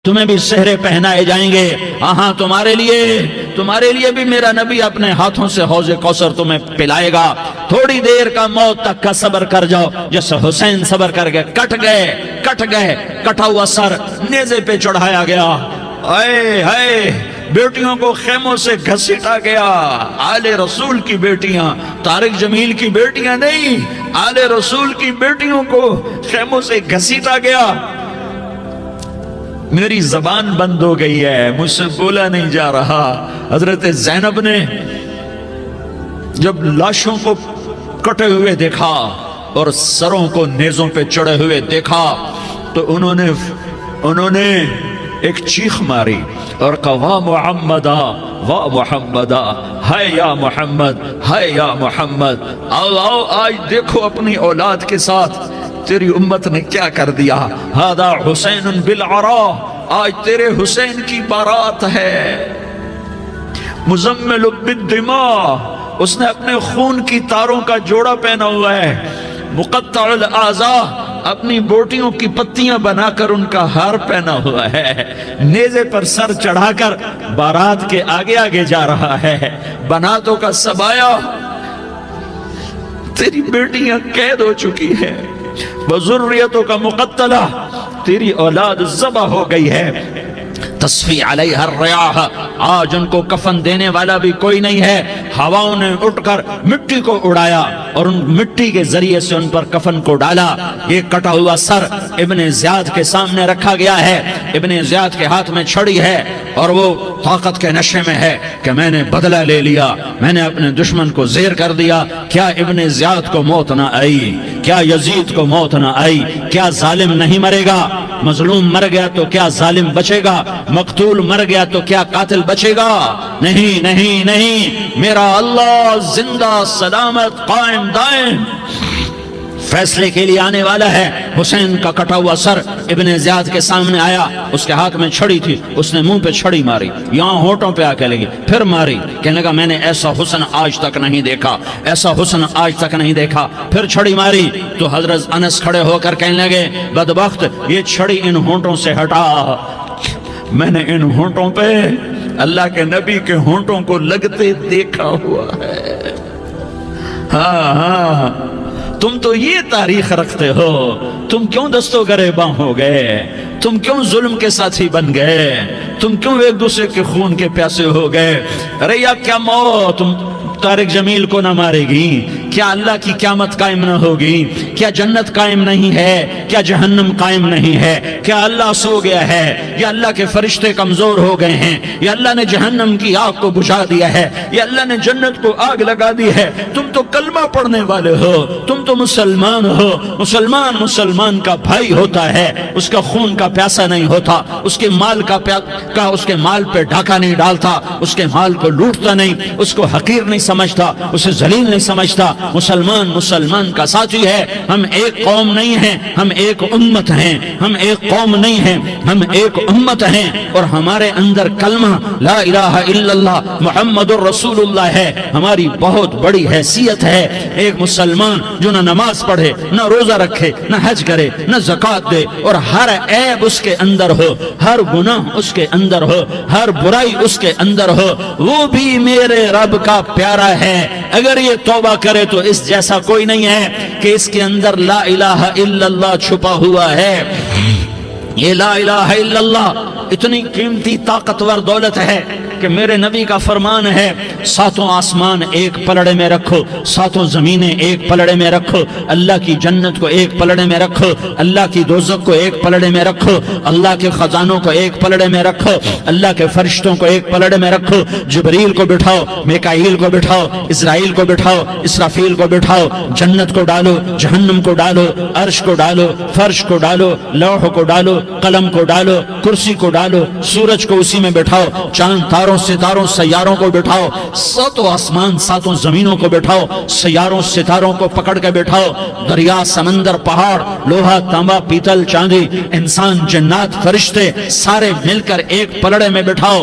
تمہیں بھی سہرے پہنائے جائیں گے. ہاں تمہارے لیے بھی میرا نبی اپنے ہاتھوں سے حوض کوثر تمہیں پلائے گا. تھوڑی دیر کا موت تک کا صبر کر جاؤ. جیسے حسین صبر کر گئے, کٹ گئے, کٹا ہوا سر نیزے پہ چڑھایا گیا. اے بیٹیوں کو خیموں سے گھسیٹا گیا. آل رسول کی بیٹیاں, طارق جمیل کی بیٹیاں نہیں, آل رسول کی بیٹیوں کو خیموں سے گھسیٹا گیا. میری زبان بند ہو گئی ہے, مجھ سے بولا نہیں جا رہا. حضرت زینب نے جب لاشوں کو کٹے ہوئے دیکھا اور سروں کو نیزوں پہ چڑھے ہوئے دیکھا تو انہوں نے ایک چیخ ماری اور کہا واہ محمدہ, واہ محمدہ, ہائے یا محمد, ہائے یا محمد. آؤ آج دیکھو اپنی اولاد کے ساتھ تیری امت نے کیا کر دیا. ہذا حسین بالعراء, آج تیرے حسین کی بارات ہے. مزمل بالدماء, اس نے اپنے خون کی تاروں کا جوڑا پہنا ہوا ہے. مقطع الاعضاء, اپنی بوٹیوں کی پتیاں بنا کر ان کا ہار پہنا ہوا ہے. نیزے پر سر چڑھا کر بارات کے آگے آگے جا رہا ہے. بناتوں کا سبایا, تیری بیٹیاں قید ہو چکی ہے. وذریتوں کا مقتلہ, تیری اولاد ذبح ہو گئی ہے. تصفی علیہ الریاح, آج ان کو کفن دینے والا بھی کوئی نہیں ہے. ہواؤں نے اٹھ کر مٹی کو اڑایا اور ان مٹی کے ذریعے سے ان پر کفن کو ڈالا. یہ کٹا ہوا سر ابن زیاد کے سامنے رکھا گیا ہے. ابن زیاد کے ہاتھ میں چھڑی ہے اور وہ طاقت کے نشے میں ہے کہ میں نے بدلہ لے لیا, میں نے اپنے دشمن کو زیر کر دیا. کیا ابن زیاد کو موت نہ آئی؟ کیا یزید کو موت نہ آئی؟ کیا ظالم نہیں مرے گا؟ مظلوم مر گیا تو کیا ظالم بچے گا؟ مقتول مر گیا تو کیا قاتل بچے گا؟ نہیں نہیں نہیں, میرا اللہ زندہ سلامت قائم دائم فیصلے کے لیے آنے والا ہے. حسین کا کٹا ہوا سر ابن زیاد کے سامنے آیا, اس کے ہاتھ میں چھڑی تھی. اس نے منہ پہ چھڑی ماری, یہاں ہونٹوں پہ آ کے لگی, پھر ماری. کہنے لگا میں نے ایسا حسن آج تک نہیں دیکھا, ایسا حسن آج تک نہیں دیکھا. پھر چھڑی ماری تو حضرت انس کھڑے ہو کر کہنے لگے بدبخت, یہ چھڑی ان ہونٹوں سے ہٹا. میں نے ان ہونٹوں پہ اللہ کے نبی کے ہونٹوں کو لگتے دیکھا ہوا ہے. ہاں, تم تو یہ تاریخ رکھتے ہو. تم کیوں دستوں گریباں ہو گئے؟ تم کیوں ظلم کے ساتھی بن گئے؟ تم کیوں ایک دوسرے کے خون کے پیاسے ہو گئے؟ ارے یا کیا موت طارق جمیل کو نہ مارے گی؟ کیا اللہ کی قیامت قائم نہ ہوگی؟ کیا جنت قائم نہیں ہے؟ کیا جہنم قائم نہیں ہے؟ کیا اللہ سو گیا ہے؟ یا اللہ کے فرشتے کمزور ہو گئے ہیں؟ یا اللہ نے جہنم کی آگ کو بجھا دیا ہے؟ یا اللہ نے جنت کو آگ لگا دی ہے؟ تم تو کلمہ پڑھنے والے ہو, تم تو مسلمان ہو. مسلمان کا بھائی ہوتا ہے, اس کا خون کا پیاسا نہیں ہوتا, اس کے مال اس کے مال پہ ڈاکہ نہیں ڈالتا, اس کے مال کو لوٹتا نہیں, اس کو حقیر نہیں سمجھتا, اسے ذلیل نہیں سمجھتا. مسلمان کا ساتھی ہے. ہم ایک قوم نہیں ہیں, ہم ایک امت ہیں. ہم ایک قوم نہیں ہیں, ہم ایک امت ہیں. اور ہمارے اندر کلمہ لا الہ الا اللہ محمد الرسول اللہ ہے. ہماری بہت بڑی حیثیت ہے. ایک مسلمان جو نہ نماز پڑھے, نہ روزہ رکھے, نہ حج کرے, نہ زکوٰۃ دے, اور ہر عیب اس کے اندر ہو, ہر گناہ اس کے اندر ہو, ہر برائی اس کے اندر ہو, وہ بھی میرے رب کا پیارا ہے. اگر یہ توبہ کرے تو اس جیسا کوئی نہیں ہے کہ اس کے اندر لا الہ الا اللہ چھپا ہوا ہے. یہ لا الہ الا اللہ اتنی قیمتی طاقتور دولت ہے کہ میرے نبی کا فرمان ہے, ساتوں آسمان ایک پلڑے میں رکھو, ساتوں زمینیں ایک پلڑے میں رکھو, اللہ کی جنت کو ایک پلڑے میں رکھو, اللہ کی دوزخ کو ایک پلڑے میں رکھو, اللہ کے خزانوں کو ایک پلڑے میں رکھو, اللہ کے فرشتوں کو ایک پلڑے میں رکھو. جبریل کو بٹھاؤ, میکائیل کو بٹھاؤ, اسرائیل کو بٹھاؤ, اسرافیل کو بٹھاؤ. جنت کو ڈالو, جہنم کو ڈالو, عرش کو ڈالو, فرش کو ڈالو, لوح کو ڈالو, قلم کو ڈالو, کرسی کو ڈالو, سورج کو اسی میں بٹھاؤ, چاند ستاروں سیاروں کو بٹھاؤ, ساتوں آسمان ساتوں زمینوں کو بٹھاؤ, سیاروں ستاروں کو پکڑ کے بٹھاؤ, دریا سمندر پہاڑ لوہا تانبا پیتل چاندی انسان جنات فرشتے سارے مل کر ایک پلڑے میں بٹھاؤ.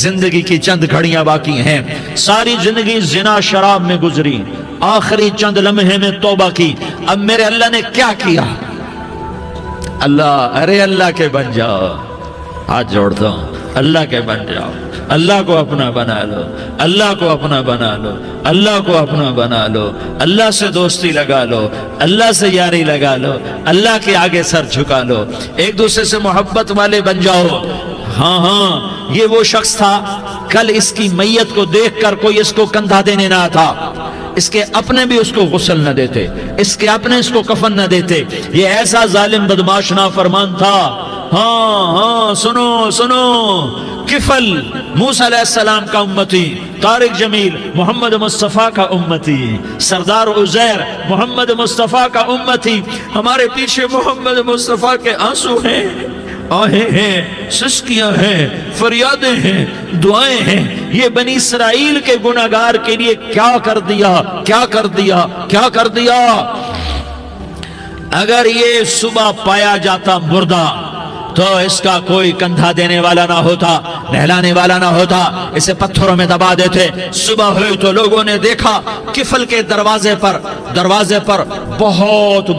زندگی کی چند گھڑیاں باقی ہیں، ساری زندگی زنا شراب میں گزری، آخری چند لمحے میں توبہ کی، اب میرے اللہ نے کیا کیا؟ اللہ، ارے اللہ کے بن جاؤ، ہاتھ جوڑتا ہوں، اللہ کے بن جاؤ، اللہ کو اپنا بنا لو، اللہ کو اپنا بنا لو، اللہ کو اپنا بنا لو، اللہ سے دوستی لگا لو، اللہ سے یاری لگا لو، اللہ کے آگے سر جھکا لو، ایک دوسرے سے محبت والے بن جاؤ۔ ہاں ہاں، یہ وہ شخص تھا، کل اس کی میت کو دیکھ کر کوئی اس کو کندھا دینے نہ تھا، اس کے اپنے بھی اس کو غسل نہ دیتے، اس کے اپنے اس کو کفن نہ دیتے، یہ ایسا ظالم بدماش نافرمان تھا۔ ہاں ہاں، سنو سنو، کفل موسیٰ علیہ السلام کا امتی، طارق جمیل محمد مصطفیٰ کا امتی، سردار عزیر محمد مصطفیٰ کا امتی، ہمارے پیچھے محمد مصطفیٰ کے آنسو ہیں، آہیں ہیں، سسکیاں ہیں، فریادیں ہیں، دعائیں ہیں، یہ بنی اسرائیل کے گناہگار کے لیے کیا کر دیا، کیا کر دیا، کیا کر دیا۔ اگر یہ صبح پایا جاتا مردہ تو اس کا کوئی کندھا دینے والا نہ ہوتا، نہلانے والا نہ ہوتا، اسے پتھروں میں دبا دیتے۔ صبح ہوئی تو لوگوں نے دیکھا کفل کے دروازے پر بہت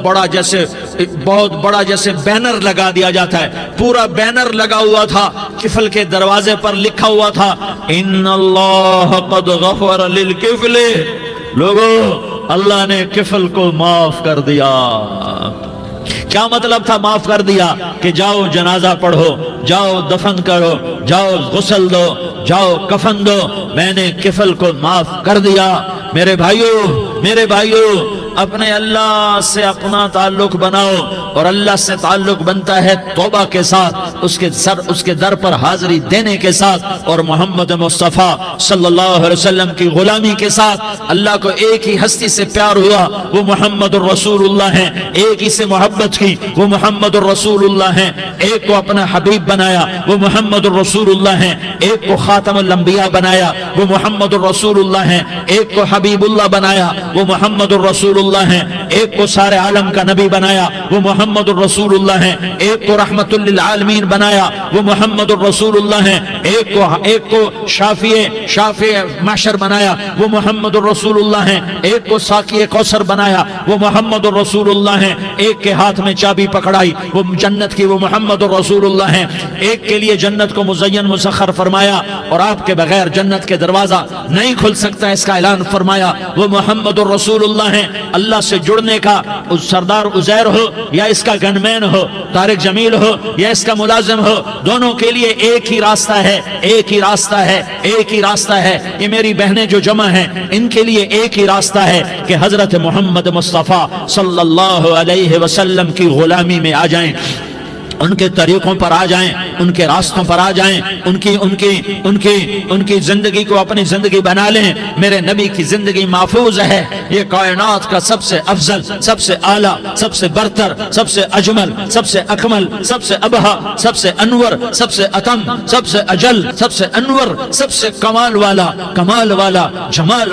بڑا جیسے بینر لگا دیا جاتا ہے، پورا بینر لگا ہوا تھا، کفل کے دروازے پر لکھا ہوا تھا ان اللہ قد غفر للکفل، لوگوں اللہ نے کفل کو معاف کر دیا۔ کیا مطلب تھا معاف کر دیا؟ کہ جاؤ جنازہ پڑھو، جاؤ دفن کرو، جاؤ غسل دو، جاؤ کفن دو، میں نے کفل کو معاف کر دیا۔ میرے بھائیو، اپنے اللہ سے اپنا تعلق بناؤ، اور اللہ سے تعلق بنتا ہے توبہ کے ساتھ، اس کے در پر حاضری دینے کے ساتھ، اور محمد مصطفیٰ صلی اللہ علیہ وسلم کی غلامی کے ساتھ۔ اللہ کو ایک ہی ہستی سے پیار ہوا، وہ محمد الرسول اللہ ہیں، ایک ہی سے محبت کی، وہ محمد الرسول اللہ ہیں، ایک کو اپنا حبیب بنایا، وہ محمد الرسول اللہ ہیں، ایک کو خاتم الانبیاء بنایا، وہ محمد الرسول اللہ ہیں، ایک کو حبیب اللہ بنایا، وہ محمد الرسول اللہ ہیں، ایک کو سارے عالم کا نبی بنایا، وہ محمد الرسول اللہ ہیں، ایک کو رحمت للعالمین بنایا، وہ محمد الرسول اللہ ہیں، ایک کو شافع محشر بنایا، وہ محمد الرسول اللہ ہیں، ایک کو ساقی کوثر بنایا، وہ محمد الرسول اللہ ہیں، ایک کے ہاتھ میں چابی پکڑائی وہ جنت کی، وہ محمد الرسول اللہ ہیں، ایک کے لیے جنت کو مزین مسخر فرمایا، اور آپ کے بغیر جنت کے دروازہ نہیں کھل سکتا، اس کا اعلان فرمایا، وہ محمد الرسول اللہ ہیں۔ اللہ سے جڑنے کا سردار عزیر ہو یا اس کا گنمین ہو، طارق جمیل ہو یا اس کا ملازم ہو، دونوں کے لیے ایک ہی راستہ ہے، ایک ہی راستہ ہے، ایک ہی راستہ ہے۔ یہ میری بہنیں جو جمع ہیں، ان کے لیے ایک ہی راستہ ہے کہ حضرت محمد مصطفیٰ صلی اللہ علیہ وسلم کی غلامی میں آ جائیں، ان کے طریقوں پر آ جائیں، ان کے راستوں پر آ جائیں، ان کی زندگی کو اپنی زندگی بنا لیں۔ میرے نبی کی زندگی محفوظ ہے، یہ کائنات کا سب سے افضل، سب سے اعلیٰ، سب سے برتر، سب سے اجمل، سب سے اکمل، سب سے ابہا، سب سے انور، سب سے اتم، سب سے اجل، سب سے انور، سب سے کمال والا، جمال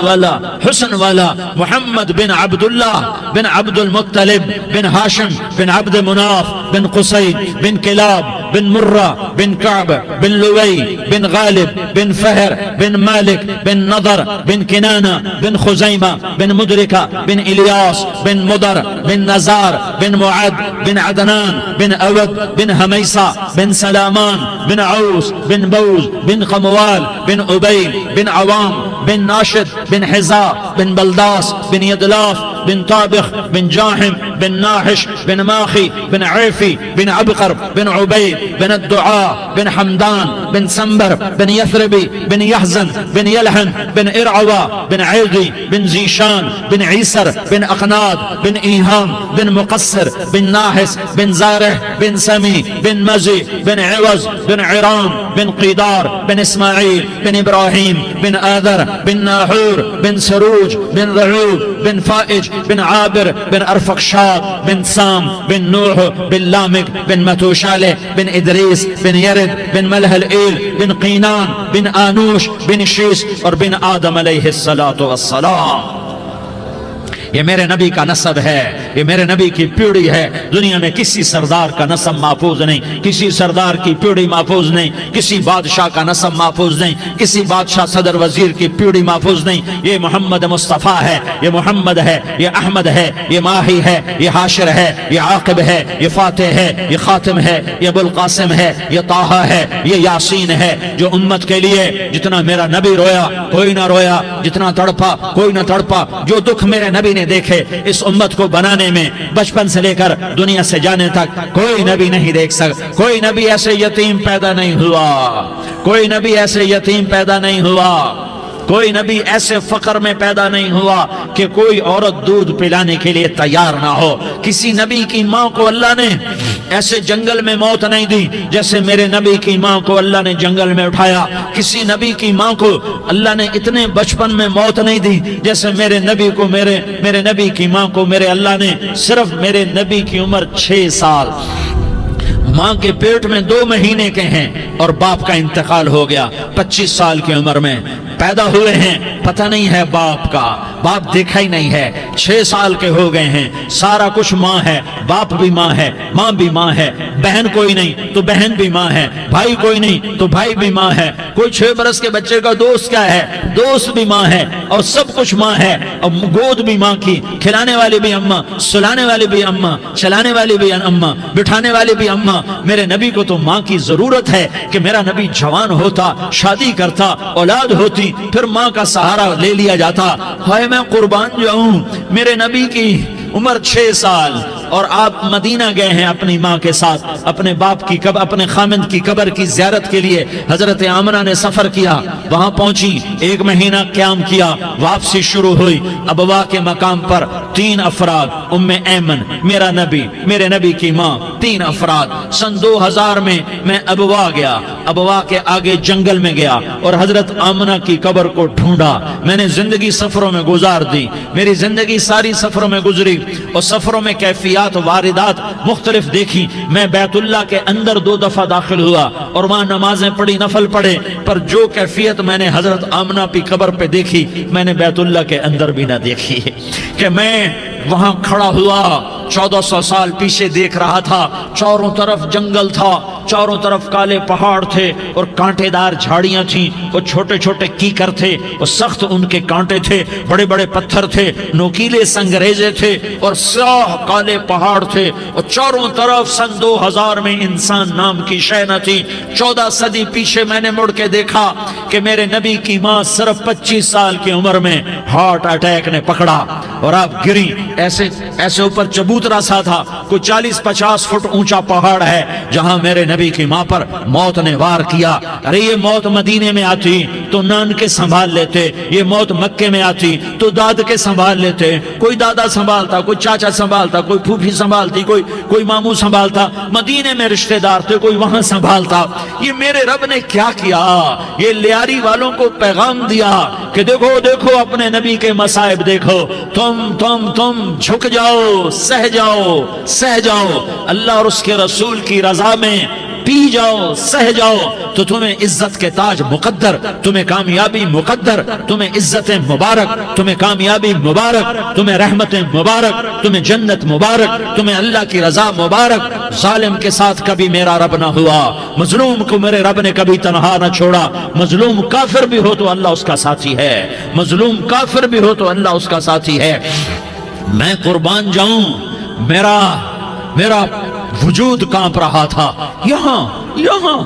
والا، حسن والا، محمد بن عبداللہ بن عبد المطلب بن ہاشم بن عبد مناف بن قصی بن کلاب بن مرہ بن کعب بن لوی بن غالب بن فہر بن مالک بن نضر بن کنانہ بن خزیمہ بن مدرکہ بن الیاس بن مدر بن نزار بن معد بن عدنان بن اود بن حمیسہ بن سلامان بن عوس بن بوز بن قموال بن عبیل بن عوام بن ناشد بن حزا بن بلداس بن یدلاف بن طابخ بن جاحم بن ناحش بن ماخی بن عیفی بن عبقر بن عبید بن الدعاء بن حمدان بن سنبر بن یثربی بن یحزن بن یلحن بن ارعوا بن عیدی بن زیشان بن عیسر بن اقناد بن ایہام بن مقصر بن ناحس بن زارح بن سمی بن مزی بن عوض بن عرام بن قیدار بن اسماعیل بن ابراہیم بن آذر بن ناحور بن سروج بن رعوب بن فائج بن عابر بن ارفقشاد بن سام بن نوح بن لامک بن متوشالہ بن ادریس بن یرد بن ملح الایل بن قینان بن آنوش بن شیس اور بن آدم علیہ السلام۔ یہ میرے نبی کا نسب ہے، یہ میرے نبی کی پیڑھی ہے. دنیا میں کسی سردار کا نسب محفوظ نہیں, کسی سردار کی پیڑھی محفوظ نہیں, کسی بادشاہ کا نسب محفوظ نہیں, کسی بادشاہ صدر وزیر کی پیڑھی محفوظ نہیں. یہ محمد مصطفیٰ ہے, یہ محمد ہے, یہ احمد ہے, یہ ماہی ہے, یہ حاشر ہے, یہ عاقب ہے, یہ فاتح ہے, یہ خاتم ہے, یہ ابو القاسم ہے, یہ طٰہٰ ہے, یہ یاسین ہے. جو امت کے لیے جتنا میرا نبی رویا کوئی نہ رویا, جتنا تڑپا کوئی نہ تڑپا, جو دکھ میرے نبی نے دیکھے اس امت کو بنانے میں بچپن سے لے کر دنیا سے جانے تک کوئی نبی نہیں دیکھ سکتا. کوئی نبی ایسے یتیم پیدا نہیں ہوا, کوئی نبی ایسے یتیم پیدا نہیں ہوا, کوئی نبی ایسے فقر میں پیدا نہیں ہوا کہ کوئی عورت دودھ پلانے کے لیے تیار نہ ہو. کسی نبی کی ماں کو اللہ نے ایسے جنگل میں موت نہیں دی جیسے میرے نبی کی ماں کو اللہ نے جنگل میں اٹھایا. کسی نبی کی ماں کو اللہ نے اتنے بچپن میں موت نہیں دی جیسے میرے نبی کو میرے نبی کی ماں کو میرے اللہ نے صرف میرے نبی کی عمر 6 سال, ماں کے پیٹ میں 2 مہینے کے ہیں اور باپ کا انتقال ہو گیا 25 سال کی عمر میں. پیدا ہوئے ہیں, پتہ نہیں ہے باپ کا, باپ دیکھا ہی نہیں ہے. 6 سال کے ہو گئے ہیں, سارا کچھ ماں ہے, باپ بھی ماں ہے, ماں بھی ماں ہے, بہن کوئی نہیں تو بہن بھی ماں ہے, بھائی کوئی نہیں تو بھائی بھی ماں ہے, کوئی 6 برس کے بچے کا دوست کیا ہے, دوست بھی ماں ہے, اور سب کچھ ماں ہے. اور گود بھی ماں کی, کھلانے والی بھی اماں, سلانے والی بھی اماں, چلانے والی بھی اماں, بٹھانے والی بھی اماں. میرے نبی کو تو ماں کی ضرورت ہے کہ میرا نبی جوان ہوتا, شادی کرتا, اولاد ہوتی, پھر ماں کا سہارا لے لیا جاتا. ہائے میں قربان جاؤں, میرے نبی کی عمر 6 سال اور آپ مدینہ گئے ہیں اپنی ماں کے ساتھ, اپنے باپ کی اپنے خامند کی قبر کی زیارت کے لیے حضرت آمنہ نے سفر کیا, وہاں پہنچی, 1 مہینہ قیام کیا, واپسی شروع ہوئی. ابوا کے مقام پر 3 افراد, ام ایمن, میرا نبی, میرے نبی کی ماں, 3 افراد. سن 2000 میں ابوا گیا, ابوا کے آگے جنگل میں گیا اور حضرت آمنہ کی قبر کو ڈھونڈا. میں نے زندگی سفروں میں گزار دی, میری زندگی ساری سفروں میں گزری اور سفروں میں کیفیات واردات مختلف دیکھی. میں بیت اللہ کے اندر 2 دفعہ داخل ہوا اور وہاں نمازیں پڑھی, نفل پڑھے, پر جو کیفیت میں نے حضرت آمنہ کی قبر پہ دیکھی میں نے بیت اللہ کے اندر بھی نہ دیکھی. کہ میں وہاں کھڑا ہوا 1400 سال پیچھے دیکھ رہا تھا, چاروں طرف جنگل تھا, چاروں طرف کالے پہاڑ تھے اور کانٹے دار جھاڑیاں تھیں, وہ چھوٹے چھوٹے کیکر تھے, وہ سخت ان کے کانٹے تھے, بڑے بڑے پتھر تھے, نوکیلے سنگریزے تھے اور سیاہ کالے پہاڑ تھے, اور چاروں طرف سن 2000 میں انسان نام کی شے نہ تھی. 14 صدی پیچھے میں نے مڑ کے دیکھا کہ میرے نبی کی ماں صرف 25 سال کی عمر میں ہارٹ اٹیک نے پکڑا اور آپ گری. ایسے اوپر چبوترا سا تھا, کوئی 40-50 فٹ اونچا پہاڑ ہے جہاں میرے نبی کی ماں پر موت نے وار کیا. ارے یہ موت مدینے میں آتی تو نان کے سنبھال لیتے, یہ موت مکے میں آتی تو داد کے سنبھال لیتے, کوئی دادا سنبھالتا, کوئی چاچا سنبھالتا, کوئی پھوپھی سنبھالتی, کوئی ماموں سنبھالتا. مدینے میں رشتہ دار تھے, کوئی وہاں سنبھالتا. یہ میرے رب نے کیا کیا, یہ لیاری والوں کو پیغام دیا کہ دیکھو دیکھو اپنے نبی کے مصائب دیکھو, تم جھک جاؤ, سہ جاؤ, اللہ اور اس کے رسول کی رضا میں پی جاؤ, سہ جاؤ, تو تمہیں عزت کے تاج مقدر, تمہیں کامیابی مقدر, تمہیں عزت مبارک, تمہیں کامیابی مبارک, تمہیں رحمت مبارک, تمہیں جنت مبارک, تمہیں اللہ کی رضا مبارک. ظالم کے ساتھ کبھی میرا رب نہ ہوا, مظلوم کو میرے رب نے کبھی تنہا نہ چھوڑا. مظلوم کافر بھی ہو تو اللہ اس کا ساتھی ہے, مظلوم کافر بھی ہو تو اللہ اس کا ساتھی ہے. میں قربان جاؤں, میرا وجود کانپ رہا تھا. یہاں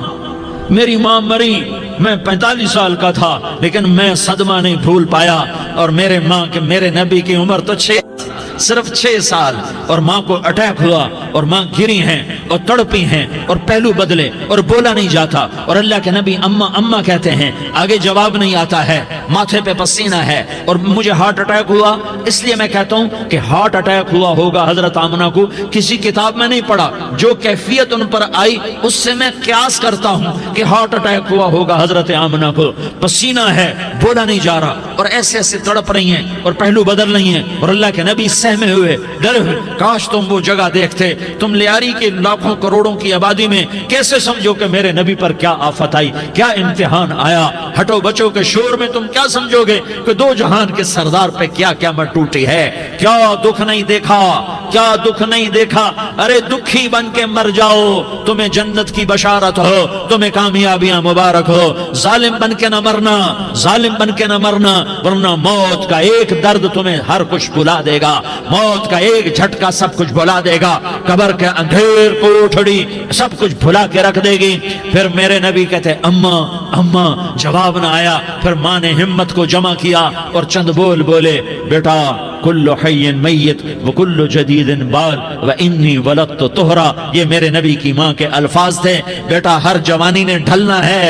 میری ماں مری, میں 45 سال کا تھا, لیکن میں صدمہ نہیں بھول پایا. اور میرے نبی کی عمر تو صرف 6 سال, اور ماں کو اٹیک ہوا اور ماں گری ہیں اور تڑپی ہیں اور پہلو بدلے اور بولا نہیں جاتا. اور اللہ کے نبی اماں کہتے ہیں, آگے جواب نہیں آتا ہے, ماتھے پہ پسینہ ہے. اور مجھے ہارٹ اٹیک ہوا, اس لیے میں کہتا ہوں کہ ہارٹ اٹیک ہوا ہوگا حضرت آمنہ کو, کسی کتاب میں نہیں پڑھا. جو کیفیت ان پر آئی اس سے میں قیاس کرتا ہوں کہ ہارٹ اٹیک ہوا ہوگا حضرت آمنہ کو. پسینہ ہے, بولا نہیں جا رہا, اور ایسے تڑپ رہی ہیں اور پہلو بدل رہی ہیں. اور اللہ کے نبی سہمے ہوئے, ڈرے ہوئے, کاش تم وہ جگہ دیکھتے. تم لیاری کے لاکھوں کروڑوں کی آبادی میں کیسے سمجھو کہ میرے نبی پر کیا آفت آئی, کیا امتحان آیا. ہٹو بچوں کے شور میں تم کیا سمجھو گے کہ 2 جہان کے سردار پہ کیا قیامت ٹوٹی ہے, کیا دکھ نہیں دیکھا, کیا دکھ نہیں دیکھا؟ ارے دکھی بن کے مر جاؤ، تمہیں جنت کی بشارت ہو، تمہیں کامیابیاں مبارک ہو۔ ظالم بن کے نہ مرنا، ظالم بن کے نہ مرنا، ورنہ موت کا ایک درد تمہیں ہر کچھ بھلا دے گا، موت کا ایک جھٹکا سب کچھ بھلا دے گا، قبر کے اندھیر کوٹھڑی سب کچھ بھلا کے رکھ دے گی۔ پھر میرے نبی کہتے اماں اماں، جواب نہ آیا۔ پھر ماں نے ہمت کو جمع کیا اور چند بول بولے، بیٹا کل حی میت وکل جدید بال وانی ولدت طہرا، یہ میرے نبی کی ماں کے الفاظ تھے۔ بیٹا ہر جوانی نے ڈھلنا ہے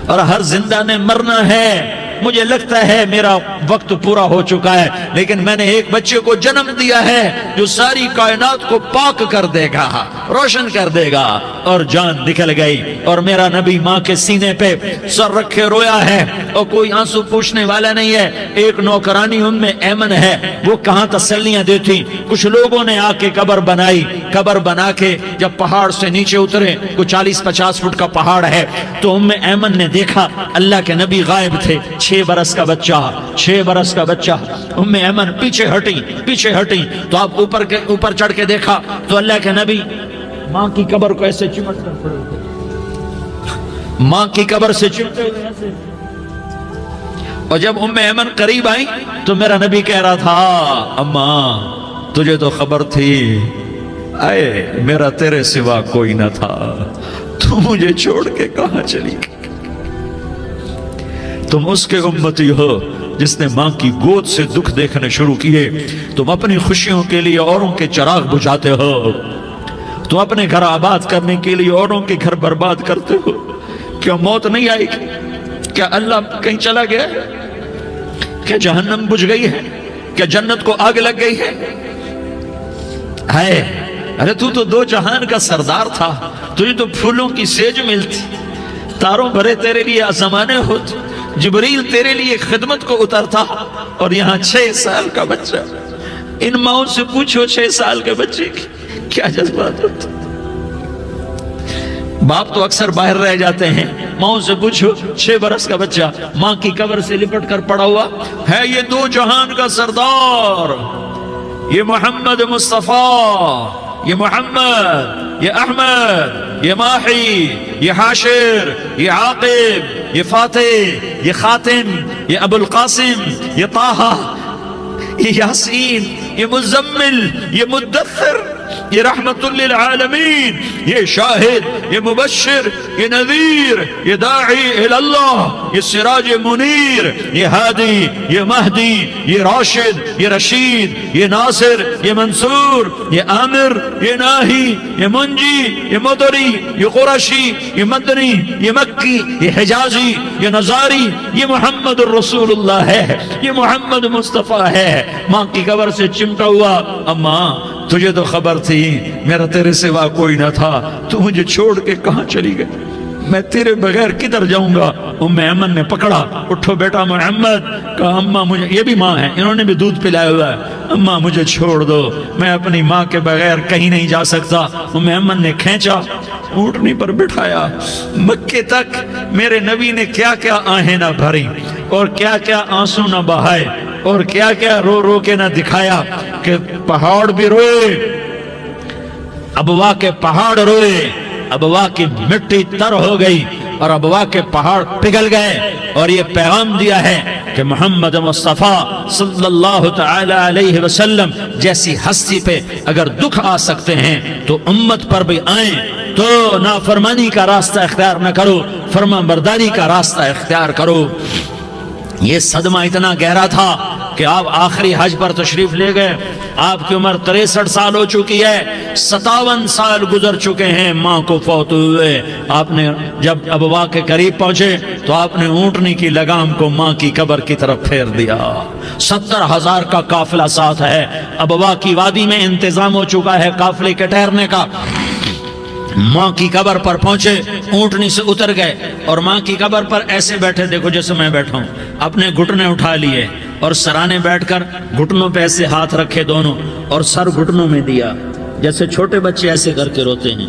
اور ہر زندہ نے مرنا ہے۔ مجھے لگتا ہے میرا وقت پورا ہو چکا ہے، لیکن میں نے ایک بچے کو جنم دیا ہے جو ساری کائنات کو پاک کر دے گا، روشن کر دے گا۔ اور جان نکل گئی، اور میرا نبی ماں کے سینے پہ سر رکھے رویا ہے، اور کوئی آنسو پوچھنے والا نہیں ہے۔ ایک نوکرانی ام ایمن ہے، وہ کہاں تسلیاں دیتی۔ کچھ لوگوں نے آ کے قبر بنائی، قبر بنا کے جب پہاڑ سے نیچے اترے، کوئی 40-50 فٹ کا پہاڑ ہے، تو ام ایمن نے دیکھا اللہ کے نبی غائب تھے، 6 برس کا بچہ، 6 برس کا بچہ۔ ام ایمن پیچھے ہٹی تو آپ اوپر چڑھ کے دیکھا تو اللہ کے نبی ماں کی قبر کو ایسے چمٹ کر پڑے ہوئے، ماں کی قبر سے چمٹے ہوئے ایسے۔ اور جب ام ایمن قریب آئی تو میرا نبی کہہ رہا تھا اماں تجھے تو خبر تھی، اے میرا تیرے سوا کوئی نہ تھا، تو مجھے چھوڑ کے کہاں چلی گئی؟ تم اس کے امتی ہو جس نے ماں کی گود سے دکھ دیکھنے شروع کیے۔ تم اپنی خوشیوں کے لیے اوروں کے چراغ بجھاتے ہو، تم اپنے گھر آباد کرنے کے لیے اوروں کے گھر برباد کرتے ہو۔ کیا موت نہیں آئے گی؟ کیا اللہ کہیں چلا گیا ہے؟ کیا جہنم بجھ گئی ہے؟ کیا جنت کو آگ لگ گئی ہے؟ ارے تو 2 جہان کا سردار تھا، تجھے تو پھولوں کی سیج ملتی، تاروں بھرے تیرے لیے آسمانے ہوتے، جبریل تیرے لیے خدمت کو اترتا، اور یہاں 6 سال کا بچہ۔ ان ماؤں سے پوچھو 6 سال کے بچے کی کیا جذبات ہوتے۔ باپ تو اکثر باہر رہ جاتے ہیں، ماؤں سے پوچھو 6 برس کا بچہ ماں کی قبر سے لپٹ کر پڑا ہوا ہے۔ یہ 2 جہان کا سردار، یہ محمد مصطفیٰ، یہ محمد، یہ احمد، یہ ماحی، یہ حاشر، یہ عاقب، یہ فاتح، یہ خاتم، یہ ابو القاسم، یہ طٰہٰ، یہ یاسین، یہ مزمل، یہ مدثر، یہ رحمت للعالمین، یہ شاہد، یہ مبشر، یہ نذیر، یہ داعی اللہ، یہ سراج منیر، یہ ہادی، یہ مہدی، یہ راشد، یہ رشید، یہ ناصر، یہ منصور، یہ عامر، یہ ناہی، یہ منجی، یہ مدری، یہ قرشی، یہ مدنی، یہ مکی، یہ حجازی، یہ نظاری، یہ محمد الرسول اللہ ہے، یہ محمد مصطفیٰ ہے۔ ماں کی قبر سے چمٹا ہوا، اماں تجھے تو خبر تھی میرا تیرے سوا کوئی نہ تھا، تو مجھے چھوڑ کے کہاں چلی گئی؟ میں تیرے بغیر کدھر جاؤں گا؟ ام ایمن نے پکڑا، اٹھو بیٹا محمد، کہا اماں مجھے، یہ بھی ماں ہے، انہوں نے بھی دودھ پلایا ہوا ہے، اماں مجھے چھوڑ دو، میں اپنی ماں کے بغیر کہیں نہیں جا سکتا۔ ام ایمن نے کھینچا، اونٹنی پر بٹھایا، مکے تک میرے نبی نے کیا کیا آہیں نہ بھری، اور کیا کیا آنسو نہ بہائے، اور کیا کیا رو رو کے نہ دکھایا کہ پہاڑ بھی روئے، ابوا کے پہاڑ روئے، ابوا کی مٹی تر ہو گئی اور ابوا کے پہاڑ پگھل گئے، اور یہ پیغام دیا ہے کہ محمد مصطفیٰ صلی اللہ تعالی علیہ وسلم جیسی ہستی پہ اگر دکھ آ سکتے ہیں تو امت پر بھی آئیں، تو نافرمانی کا راستہ اختیار نہ کرو، فرما برداری کا راستہ اختیار کرو۔ یہ صدمہ اتنا گہرا تھا کہ آپ آخری حج پر تشریف لے گئے، آپ کی عمر 63 سال ہو چکی ہے، 57 سال گزر چکے ہیں ماں کو فوت ہوئے۔ آپ نے جب ابوا کے قریب پہنچے تو آپ نے اونٹنی کی لگام کو ماں کی قبر کی طرف پھیر دیا۔ 70,000 کا قافلہ ساتھ ہے، ابوا کی وادی میں انتظام ہو چکا ہے قافلے کے ٹھہرنے کا۔ ماں کی قبر پر پہنچے، اونٹنی سے اتر گئے اور ماں کی قبر پر ایسے بیٹھے، دیکھو جیسے میں بیٹھا ہوں، اپنے گھٹنے اٹھا لیے اور سرانے بیٹھ کر گھٹنوں پہ ایسے ہاتھ رکھے دونوں، اور سر گھٹنوں میں دیا، جیسے چھوٹے بچے ایسے کر کے روتے ہیں۔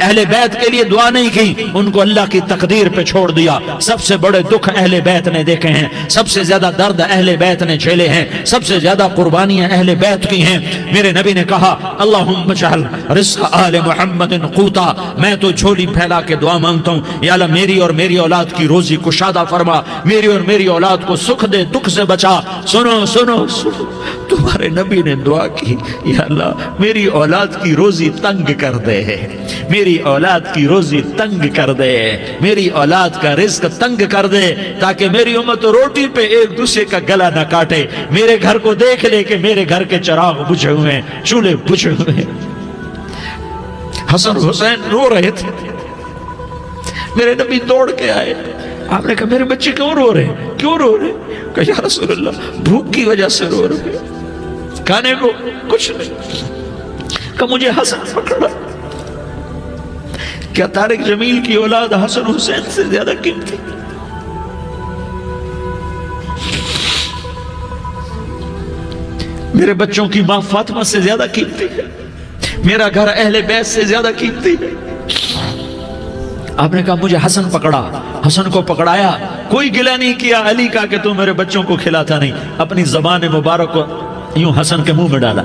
اہل بیت کے لیے دعا نہیں کی, ان کو اللہ کی تقدیر پہ چھوڑ دیا. سب سے بڑے دکھ اہل بیت نے دیکھے ہیں, سب سے زیادہ درد اہل بیت نے جھیلے ہیں, سب سے زیادہ قربانیاں اہل بیت کی ہیں. میرے نبی نے کہا اللہم اجعل رزق آل محمد قوتا, میں تو جھولی پھیلا کے دعا مانگتا ہوں, یا اللہ میری اور میری اولاد کی روزی کشادہ فرما, میری اور میری اولاد کو سکھ دے, دکھ سے بچا. سنو سنو سنو, تمہارے نبی نے دعا کی, یا اللہ میری اولاد کی روزی تنگ کر دے, میری اولاد کی روزی تنگ کر دے, میری اولاد کا رزق تنگ کر دے, تاکہ میری امت روٹی پہ ایک دوسرے کا گلا نہ کاٹے, میرے گھر کو دیکھ لے کہ میرے گھر کے چراغ بجھے ہوئے ہیں, چولہے بجھے ہوئے ہیں. حسن حسین رو رہے تھے, میرے نبی دوڑ کے آئے. آپ نے کہا میرے بچے کیوں رو رہے ہیں, کیوں رو رہے ہیں؟ کہا یا رسول اللہ بھوک کی وجہ سے رو رہے ہیں, کھانے کو کچھ نہیں. کہا مجھے حسن پکڑا. کیا طارق جمیل کی اولاد حسن حسین سے زیادہ قیمتی؟ میرے بچوں کی ماں فاطمہ سے زیادہ قیمتی ہے, میرا گھر اہل بیت سے زیادہ قیمتی ہے. آپ نے کہا مجھے حسن پکڑا, حسن کو پکڑایا, کوئی گلہ نہیں کیا علی کا کہ تم میرے بچوں کو کھلاتا نہیں, اپنی زبان مبارک کو یوں حسن کے منہ میں ڈالا,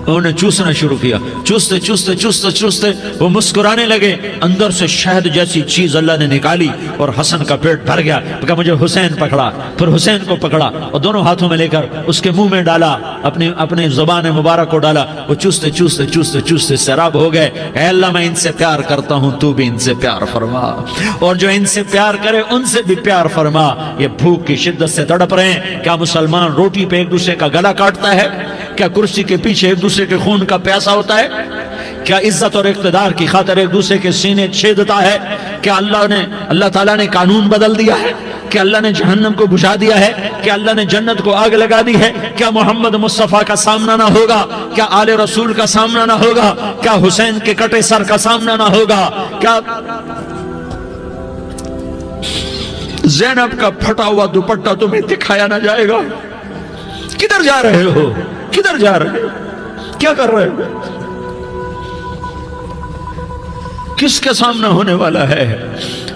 انہوں نے چوسنا شروع کیا. چوستے چوستے چوستے چوستے وہ مسکرانے لگے, اندر سے شہد جیسی چیز اللہ نے نکالی اور حسن کا پیٹ بھر گیا. کہا مجھے حسین پکڑا, پھر حسین کو پکڑا اور دونوں ہاتھوں میں لے کر اس کے منہ میں ڈالا, اپنی زبان مبارک کو ڈالا. وہ چوستے چوستے چوستے چوستے سیراب ہو گئے. اے اللہ میں ان سے پیار کرتا ہوں, تو بھی ان سے پیار فرما, اور جو ان سے پیار کرے ان سے بھی پیار فرما. یہ بھوک کی شدت سے تڑپ رہے ہیں. کیا مسلمان روٹی پہ ایک دوسرے کا گلا کاٹتا ہے؟ کیا کرسی کے پیچھے ایک دوسرے کے خون کا پیاسا ہوتا ہے؟ کیا عزت اور اقتدار کی خاطر ایک دوسرے کے سینے چھیدتا ہے؟ کیا اللہ تعالیٰ نے قانون بدل دیا ہے؟ کیا اللہ نے جہنم کو بجھا دیا ہے؟ کیا اللہ نے جنت کو آگ لگا دی ہے؟ کیا محمد مصطفیٰ کا سامنا نہ ہوگا؟ کیا آل رسول کا سامنا نہ ہوگا؟ کیا حسین کے کٹے سر کا سامنا نہ ہوگا؟ کیا زینب کا پھٹا ہوا دوپٹہ تمہیں دکھایا نہ جائے گا؟ کدھر جا رہے ہو؟ کدھر جا رہے ہو؟ کیا کر رہے ہو؟ کس کے سامنے ہونے والا ہے؟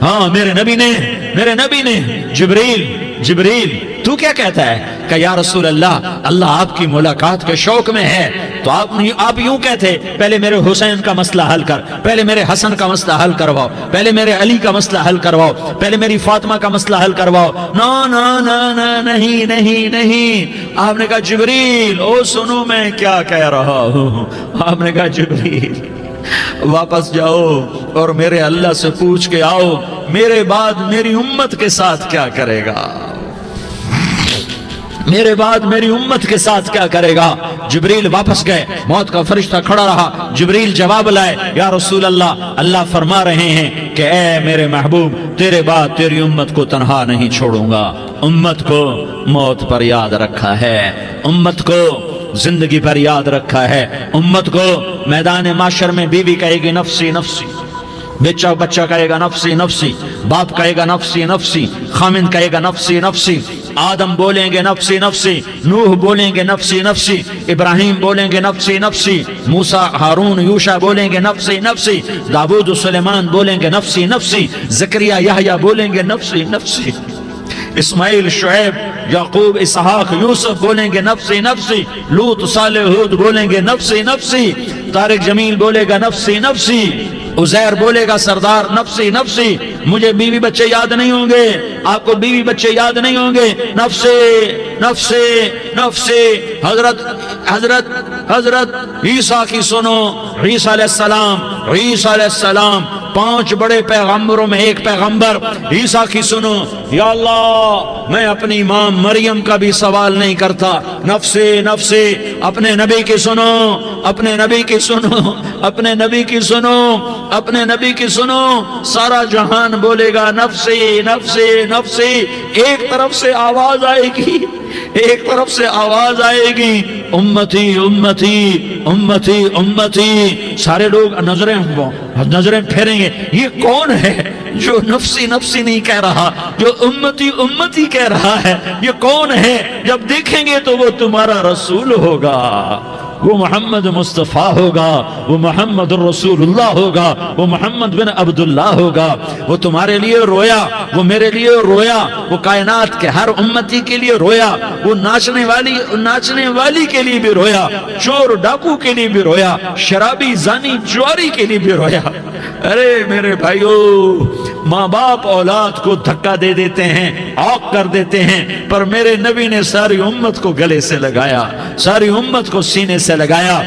ہاں میرے نبی نے جبریل تو کیا کہتا ہے کہ یا رسول اللہ آپ کی ملاقات کے شوق میں ہے, تو آپ یوں کہتے پہلے میرے حسین کا مسئلہ حل کر, پہلے میرے حسن کا مسئلہ حل کرواؤ, پہلے میرے علی کا مسئلہ حل کرواؤ, پہلے میری فاطمہ کا مسئلہ حل کرواؤ. نہیں. آپ نے کہا جبریل او سنو میں کیا کہہ رہا ہوں. آپ نے کہا جبریل واپس جاؤ اور میرے اللہ سے پوچھ کے آؤ میرے بعد میری امت کے ساتھ کیا کرے گا, میرے بعد میری امت کے ساتھ کیا کرے گا. جبریل واپس گئے, موت کا فرشتہ کھڑا رہا. جبریل جواب لائے, یا رسول اللہ فرما رہے ہیں کہ اے میرے محبوب تیرے بعد تیری امت کو تنہا نہیں چھوڑوں گا. امت کو موت پر یاد رکھا ہے, امت کو زندگی پر یاد رکھا ہے, امت کو میدان معاشر میں بیوی کہے گی نفسی نفسی, بچہ کہے گا نفسی نفسی, باپ کہے گا نفسی نفسی, خامند کہے گا نفسی نفسی, آدم بولیں گے نفسی نفسی, نوح بولیں گے نفسی نفسی, ابراہیم بولیں گے نفسی نفسی, موسیٰ ہارون یوشع بولیں گے نفسی نفسی, داؤد سلیمان بولیں گے نفسی نفسی, زکریا یحییٰ بولیں گے نفسی نفسی, اسماعیل شعیب یعقوب اسحاق یوسف بولیں گے نفسی نفسی, لوط صالح ہود بولیں گے نفسی نفسی, طارق جمیل بولے گا نفسی نفسی, عزیر بولے گا سردار نفسی نفسی. مجھے بیوی بچے یاد نہیں ہوں گے, آپ کو بیوی بچے یاد نہیں ہوں گے, نفسی نفسی نفسی. حضرت عیسیٰ کی سنو, عیسیٰ علیہ السلام 5 بڑے پیغمبروں میں ایک پیغمبر عیسیٰ کی سنو. یا اللہ میں اپنی ماں مریم کا بھی سوال نہیں کرتا, نفسی نفسی. اپنے نبی کی سنو, اپنے نبی کی سنو, اپنے نبی کی سنو, اپنے نبی کی سنو. سارا جہان بولے گا نفسی نفسی نفسی. ایک طرف سے آواز آئے گی, ایک طرف سے آواز آئے گی امتی امتی امتی امتی. سارے لوگ نظریں پھیریں گے, یہ کون ہے جو نفسی نفسی نہیں کہہ رہا, جو امتی امتی کہہ رہا ہے؟ یہ کون ہے؟ جب دیکھیں گے تو وہ تمہارا رسول ہوگا. وہ محمد مصطفیٰ ہوگا، وہ محمد رسول اللہ ہوگا، وہ محمد بن عبداللہ ہوگا۔ وہ تمہارے لیے رویا، وہ میرے لیے رویا، وہ کائنات کے ہر امتی کے لیے رویا، وہ ناچنے والی کے لیے بھی رویا، چور ڈاکو کے لیے بھی رویا، شرابی زانی جواری کے لیے بھی رویا۔ ارے میرے بھائیو، ماں باپ اولاد کو دھکا دے دیتے ہیں، عوق کر دیتے ہیں، پر میرے نبی نے ساری امت کو گلے سے لگایا، ساری امت کو سینے سے لگایا۔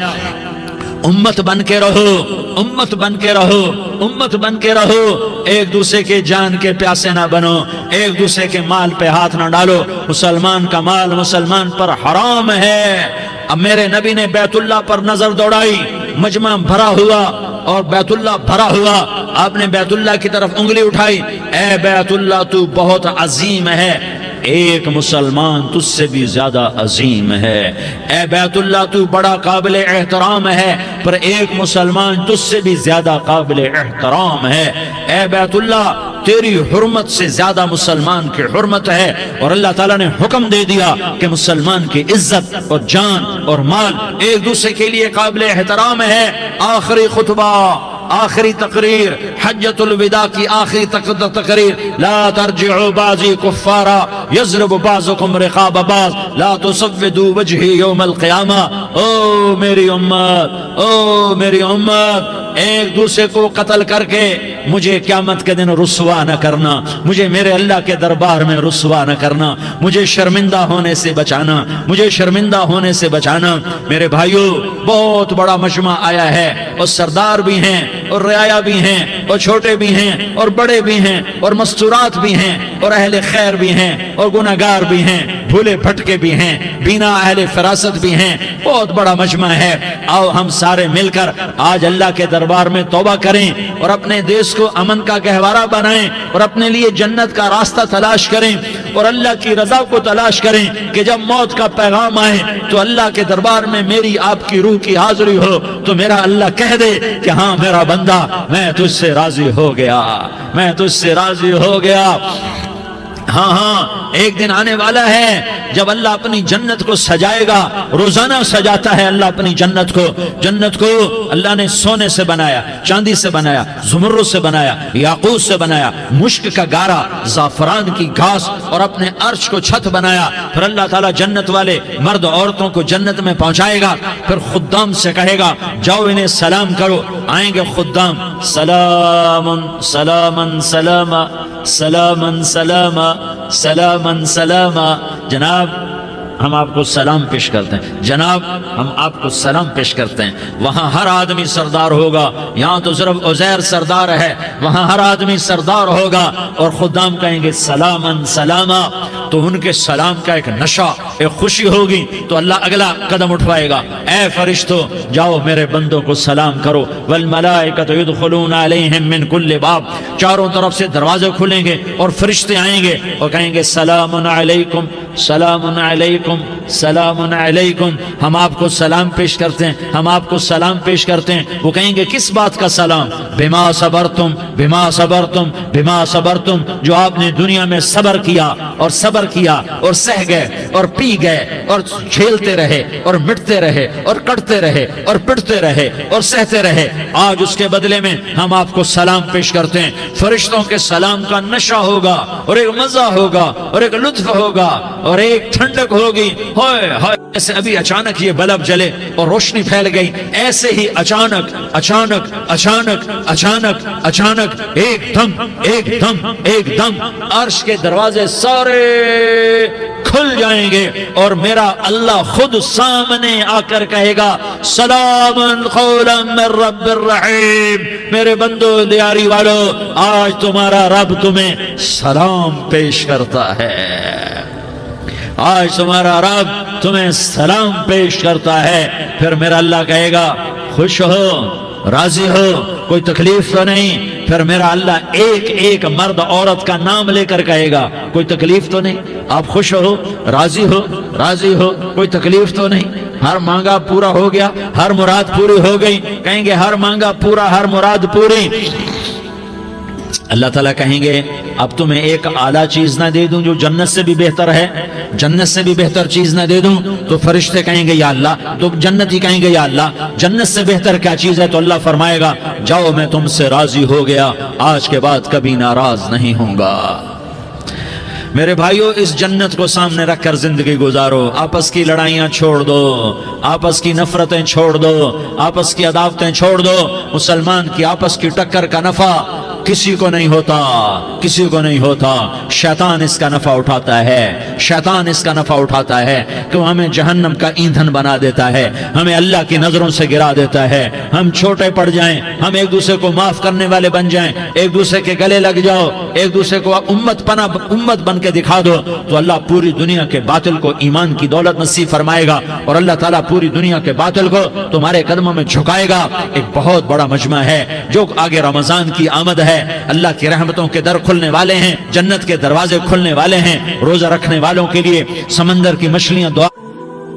امت بن کے رہو، امت بن کے رہو، امت بن کے رہو، ایک دوسرے کے جان کے پیاسے نہ بنو، ایک دوسرے کے مال پہ ہاتھ نہ ڈالو۔ مسلمان کا مال مسلمان پر حرام ہے۔ اب میرے نبی نے بیت اللہ پر نظر دوڑائی، مجمع بھرا ہوا اور بیت اللہ بھرا ہوا، آپ نے بیت اللہ کی طرف انگلی اٹھائی، اے بیت اللہ تو بہت عظیم ہے، ایک مسلمان تجھ سے بھی زیادہ عظیم ہے۔ اے بیت اللہ تو بڑا قابل احترام ہے، پر ایک مسلمان تجھ سے بھی زیادہ قابل احترام ہے۔ اے بیت اللہ تیری حرمت سے زیادہ مسلمان کی حرمت ہے، اور اللہ تعالیٰ نے حکم دے دیا کہ مسلمان کی عزت اور جان اور مال ایک دوسرے کے لیے قابل احترام ہے۔ آخری خطبہ، آخری تقریر، حجۃ الوداع کی آخری تقریر، لا ترجعوا بعضی کفارا یضرب بعضکم رقاب بعض لا تسودوا وجہی یوم القیامہ۔ او میری امت، او میری امت، ایک دوسرے کو قتل کر کے مجھے قیامت کے دن رسوا نہ کرنا، مجھے میرے اللہ کے دربار میں رسوا نہ کرنا، مجھے شرمندہ ہونے سے بچانا، مجھے شرمندہ ہونے سے بچانا۔ میرے بھائیو، بہت بڑا مجمع آیا ہے، اور سردار بھی ہیں اور رعایا بھی ہیں اور چھوٹے بھی ہیں اور بڑے بھی ہیں اور مستورات بھی ہیں اور اہل خیر بھی ہیں اور گناہگار بھی ہیں، بھولے بھٹکے بھی ہیں، بینا اہل فراست بھی ہیں، بہت بڑا مجمع ہے۔ آؤ ہم سارے مل کر آج اللہ کے دربار میں توبہ کریں اور اپنے دیش کو امن کا گہوارہ بنائیں اور اپنے لیے جنت کا راستہ تلاش کریں اور اللہ کی رضا کو تلاش کریں کہ جب موت کا پیغام آئے تو اللہ کے دربار میں میری آپ کی روح کی حاضری ہو تو میرا اللہ کہہ دے کہ ہاں میرا بندہ، میں تجھ سے راضی ہو گیا، میں تجھ سے راضی ہو گیا۔ ہاں ہاں، ایک دن آنے والا ہے جب اللہ اپنی جنت کو سجائے گا، روزانہ سجاتا ہے اللہ اپنی جنت کو۔ جنت کو اللہ نے سونے سے بنایا، چاندی سے بنایا، زمرد سے بنایا، یاقوت سے بنایا، مشک کا گارا، زعفران کی گھاس اور اپنے عرش کو چھت بنایا۔ پھر اللہ تعالیٰ جنت والے مرد عورتوں کو جنت میں پہنچائے گا، پھر خدام سے کہے گا جاؤ انہیں سلام کرو۔ آئیں گے خدام، سلام سلام سلام سلام سلام سلام سلام، جناب ہم آپ کو سلام پیش کرتے ہیں، جناب ہم آپ کو سلام پیش کرتے ہیں۔ وہاں ہر آدمی سردار ہوگا، یہاں تو صرف عزیر سردار ہے، وہاں ہر آدمی سردار ہوگا، اور خدام کہیں گے سلامن سلاما، تو ان کے سلام کا ایک نشہ، ایک خوشی ہوگی، تو اللہ اگلا قدم اٹھوائے گا، اے فرشتو جاؤ میرے بندوں کو سلام کرو۔ والملائکۃ یدخلون علیہم من کل باب، چاروں طرف سے دروازے کھلیں گے اور فرشتے آئیں گے اور کہیں گے سلام علیکم سلام علیکم سلام علیکم، ہم آپ کو سلام پیش کرتے ہیں، ہم آپ کو سلام پیش کرتے ہیں۔ وہ کہیں گے کس بات کا سلام؟ بما صبرتم بما صبرتم بما صبرتم، جو آپ نے دنیا میں صبر کیا اور صبر کیا اور سہ گئے اور پی گئے اور جھیلتے رہے اور مٹتے رہے اور کٹتے رہے اور پٹتے رہے اور سہتے رہے، آج اس کے بدلے میں ہم آپ کو سلام پیش کرتے ہیں۔ فرشتوں کے سلام کا نشہ ہوگا اور ایک مزہ ہوگا اور ایک لطف ہوگا اور ایک ٹھنڈک ہوگی۔ ہوئے ہوئے، جیسے ابھی اچانک یہ بلب جلے اور روشنی پھیل گئی، ایسے ہی اچانک اچانک اچانک اچانک اچانک ایک دم ایک دم ایک دم عرش کے دروازے سارے کھل جائیں گے اور میرا اللہ خود سامنے آ کر کہے گا سلام قولا من رب الرحیم، میرے بندو دیاری والو، آج تمہارا رب تمہیں سلام پیش کرتا ہے، آج تمہارا رب تمہیں سلام پیش کرتا ہے۔ پھر میرا اللہ کہے گا خوش ہو، راضی ہو، کوئی تکلیف تو نہیں؟ پھر میرا اللہ ایک ایک مرد عورت کا نام لے کر کہے گا کوئی تکلیف تو نہیں؟ آپ خوش ہو، راضی ہو، راضی ہو، کوئی تکلیف تو نہیں؟ ہر مانگا پورا ہو گیا، ہر مراد پوری ہو گئی؟ کہیں گے ہر مانگا پورا، ہر مراد پوری۔ اللہ تعالیٰ کہیں گے اب تمہیں ایک اعلیٰ چیز نہ دے دوں جو جنت سے بھی بہتر ہے، جنت سے بھی بہتر چیز نہ دے دوں؟ تو فرشتے کہیں گے یا اللہ، تو جنتی کہیں گے یا اللہ جنت سے بہتر کیا چیز ہے؟ تو اللہ فرمائے گا جاؤ میں تم سے راضی ہو گیا، آج کے بعد کبھی ناراض نہیں ہوں گا۔ میرے بھائیو، اس جنت کو سامنے رکھ کر زندگی گزارو، آپس کی لڑائیاں چھوڑ دو، آپس کی نفرتیں چھوڑ دو، آپس کی عداوتیں چھوڑ دو۔ مسلمان کی آپس کی ٹکر کا نفع کسی کو نہیں ہوتا، کسی کو نہیں ہوتا، شیطان اس کا نفع اٹھاتا ہے، شیطان اس کا نفع اٹھاتا ہے کہ وہ ہمیں جہنم کا ایندھن بنا دیتا ہے، ہمیں اللہ کی نظروں سے گرا دیتا ہے، ہم چھوٹے پڑ جائیں، ہم ایک دوسرے کو معاف کرنے والے بن جائیں، ایک دوسرے کے گلے لگ جاؤ، ایک دوسرے کو امت بن کے دکھا دو، تو اللہ پوری دنیا کے باطل کو ایمان کی دولت نصیب فرمائے گا، اور اللہ تعالیٰ پوری دنیا کے باطل کو تمہارے قدموں میں جھکائے گا۔ ایک بہت بڑا مجمع ہے جو آگے رمضان کی آمد ہے، اللہ کی رحمتوں کے در کھلنے والے ہیں، جنت کے دروازے کھلنے والے ہیں، روزہ رکھنے والوں کے لیے سمندر کی مچھلیاں دعا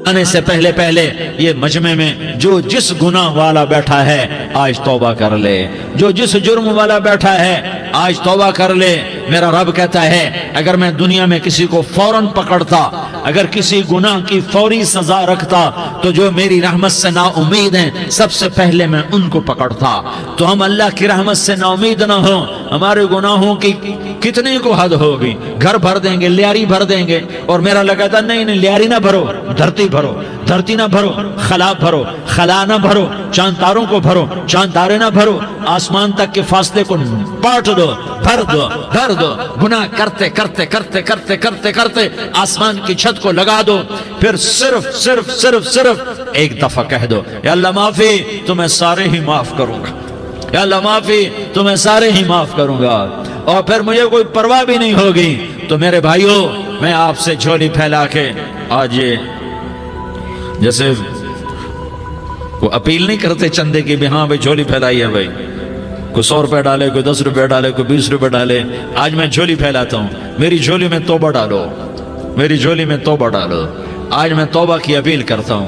آنے سے پہلے یہ مجمع میں جو جس گناہ والا بیٹھا ہے آج توبہ کر لے، جو جس جرم والا بیٹھا ہے آج توبہ کر لے۔ میرا رب کہتا ہے اگر میں دنیا میں کسی کو فوراً پکڑتا، اگر کسی گناہ کی فوری سزا رکھتا تو جو میری رحمت سے نا امید ہیں سب سے پہلے میں ان کو پکڑتا۔ تو ہم اللہ کی رحمت سے نا امید نہ ہوں، ہمارے گناہوں کی کتنی کو حد ہوگی، گھر بھر دیں گے، لیاری بھر دیں گے، اور میرا لگا تھا نہیں لیاری نہ بھرو، دھرتی بھرو، دھرتی نہ بھرو، خلا بھرو، خلا نہ بھرو، چاند تاروں کو بھرو، چاند تارے نہ بھرو، آسمان تک کے فاصلے کو پاٹ دو، بھر دو، بھر دو، گناہ کرتے کرتے کرتے کرتے کرتے کرتے آسمان کی چھت کو لگا دو، پھر صرف صرف صرف صرف ایک دفعہ کہہ دو یا اللہ معافی، تمہیں سارے ہی معاف کروں گا، یا اللہ معافی، تمہیں سارے ہی معاف کروں گا، اور پھر مجھے کوئی پرواہ بھی نہیں ہوگی۔ تو میرے بھائیوں، میں آپ سے جھولی پھیلا کے آج یہ جیسے وہ اپیل نہیں کرتے چندے کی بھی ہاں بھائی جھولی پھیلائی ہے، بھائی کوئی 100 روپے ڈالے، کوئی 10 روپے ڈالے، کوئی 20 روپے ڈالے، آج میں جھولی پھیلاتا ہوں، میری جھولی میں توبہ ڈالو، میری جھولی میں توبہ ڈالو۔ آج میں توبہ کی اپیل کرتا ہوں،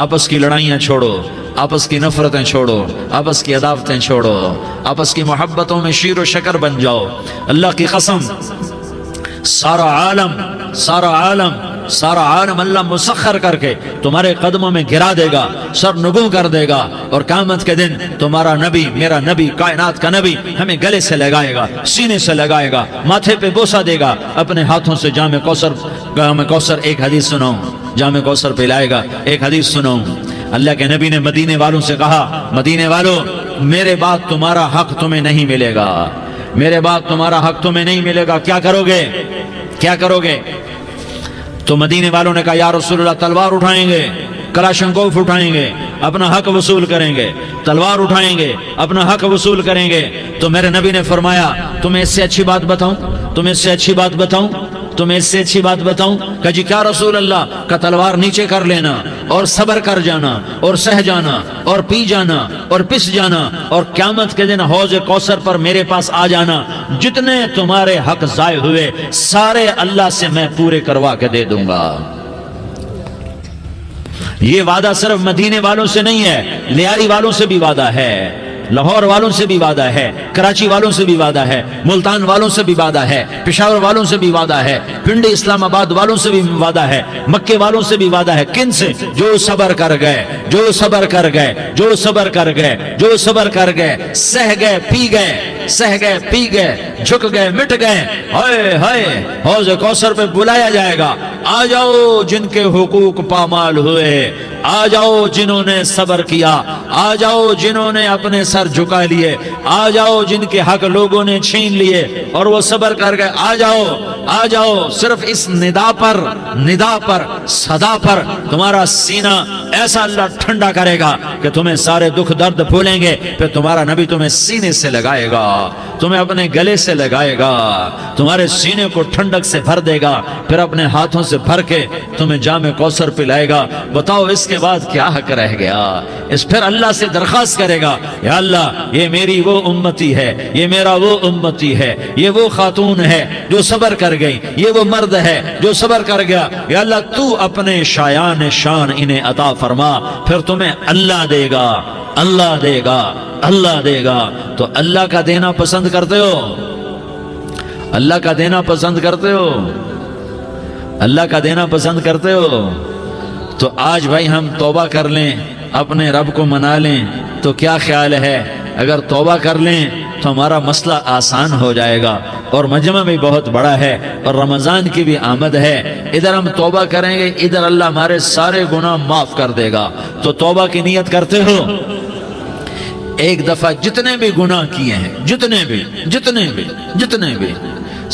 آپس کی لڑائیاں چھوڑو، آپس کی نفرتیں چھوڑو، آپس کی عداوتیں چھوڑو، آپس کی محبتوں میں شیر و شکر بن جاؤ۔ اللہ کی قسم، سارا عالم اللہ مسخر کر کے تمہارے قدموں میں گرا دے گا، سر نگوں کر دے گا، اور قیامت کے دن تمہارا نبی، میرا نبی، کائنات کا نبی ہمیں گلے سے لگائے گا، سینے سے لگائے گا، ماتھے پہ بوسہ دے گا، اپنے ہاتھوں سے جام کوثر ایک حدیث سناؤں، جام کوثر پلائے گا، ایک حدیث سناؤں۔ اللہ کے نبی نے مدینے والوں سے کہا، مدینے والوں میرے بعد تمہارا حق تمہیں نہیں ملے گا، میرے بعد تمہارا حق تمہیں نہیں ملے گا، کیا کرو گے، کیا کرو گے؟ تو مدینے والوں نے کہا یا رسول اللہ تلوار اٹھائیں گے، کلاشنکوف اٹھائیں گے، اپنا حق وصول کریں گے، تلوار اٹھائیں گے، اپنا حق وصول کریں گے۔ تو میرے نبی نے فرمایا تمہیں اس سے اچھی بات بتاؤں، تمہیں اس سے اچھی بات بتاؤں، تمہیں اس سے اچھی بات بتاؤں؟ کہ جی کیا رسول اللہ؟ کا تلوار نیچے کر لینا اور صبر کر جانا اور سہ جانا اور پی جانا اور پس جانا، اور قیامت کے دن حوض کوثر پر میرے پاس آ جانا، جتنے تمہارے حق ضائع ہوئے سارے اللہ سے میں پورے کروا کے دے دوں گا۔ یہ وعدہ صرف مدینے والوں سے نہیں ہے، لیاری والوں سے بھی وعدہ ہے، لاہور والوں سے بھی وعدہ ہے، کراچی والوں سے بھی وعدہ ہے، ملتان والوں سے بھی وعدہ ہے، پشاور والوں سے بھی وعدہ ہے، پنڈی اسلام آباد والوں سے بھی وعدہ ہے، مکے والوں سے بھی وعدہ ہے۔ کن سے؟ جو صبر کر گئے، جو صبر کر گئے، جو صبر کر گئے، جو صبر کر گئے، سہ گئے، پی گئے، سہ گئے، پی گئے، جھک گئے، مٹ گئے، ہائے ہائے حوض کوثر پہ بلایا جائے گا، آ جاؤ جن کے حقوق پامال ہوئے، آ جاؤ جنہوں نے صبر کیا، آ جاؤ جنہوں نے اپنے سر جھکا لیے، آ جاؤ جن کے حق لوگوں نے چھین لیے اور وہ صبر کر گئے، آ جاؤ، آ جاؤ۔ صرف اس ندا پر صدا پر تمہارا سینہ ایسا اللہ ٹھنڈا کرے گا کہ تمہیں سارے دکھ درد بھولیں گے، پھر تمہارا نبی تمہیں سینے سے لگائے گا، تمہیں اپنے گلے سے لگائے گا، تمہارے سینے کو ٹھنڈک سے بھر دے گا، پھر اپنے ہاتھوں سے بھر کے تمہیں جام کوثر پلائے گا۔ بتاؤ اس کے بعد کیا حق رہ گیا؟ پھر اللہ سے درخواست کرے گا یا اللہ یہ میری وہ امتی ہے، یہ میرا وہ امتی ہے، یہ وہ خاتون ہے جو صبر کر گئی، یہ وہ مرد ہے جو صبر کر گیا، یا اللہ تو اپنے شایان شان انہیں عطا فرما، پھر تمہیں اللہ دے گا، اللہ دے گا، اللہ دے گا۔ تو اللہ کا دینا پسند کرتے ہو؟ اللہ کا دینا پسند کرتے ہو؟ اللہ کا دینا پسند کرتے ہو؟ تو آج بھائی ہم توبہ کر لیں، اپنے رب کو منا لیں، تو کیا خیال ہے اگر توبہ کر لیں تو ہمارا مسئلہ آسان ہو جائے گا، اور مجمع بھی بہت بڑا ہے اور رمضان کی بھی آمد ہے، ادھر ہم توبہ کریں گے، ادھر اللہ ہمارے سارے گناہ معاف کر دے گا۔ تو توبہ کی نیت کرتے ہو؟ ایک دفعہ جتنے بھی گناہ کیے ہیں، جتنے بھی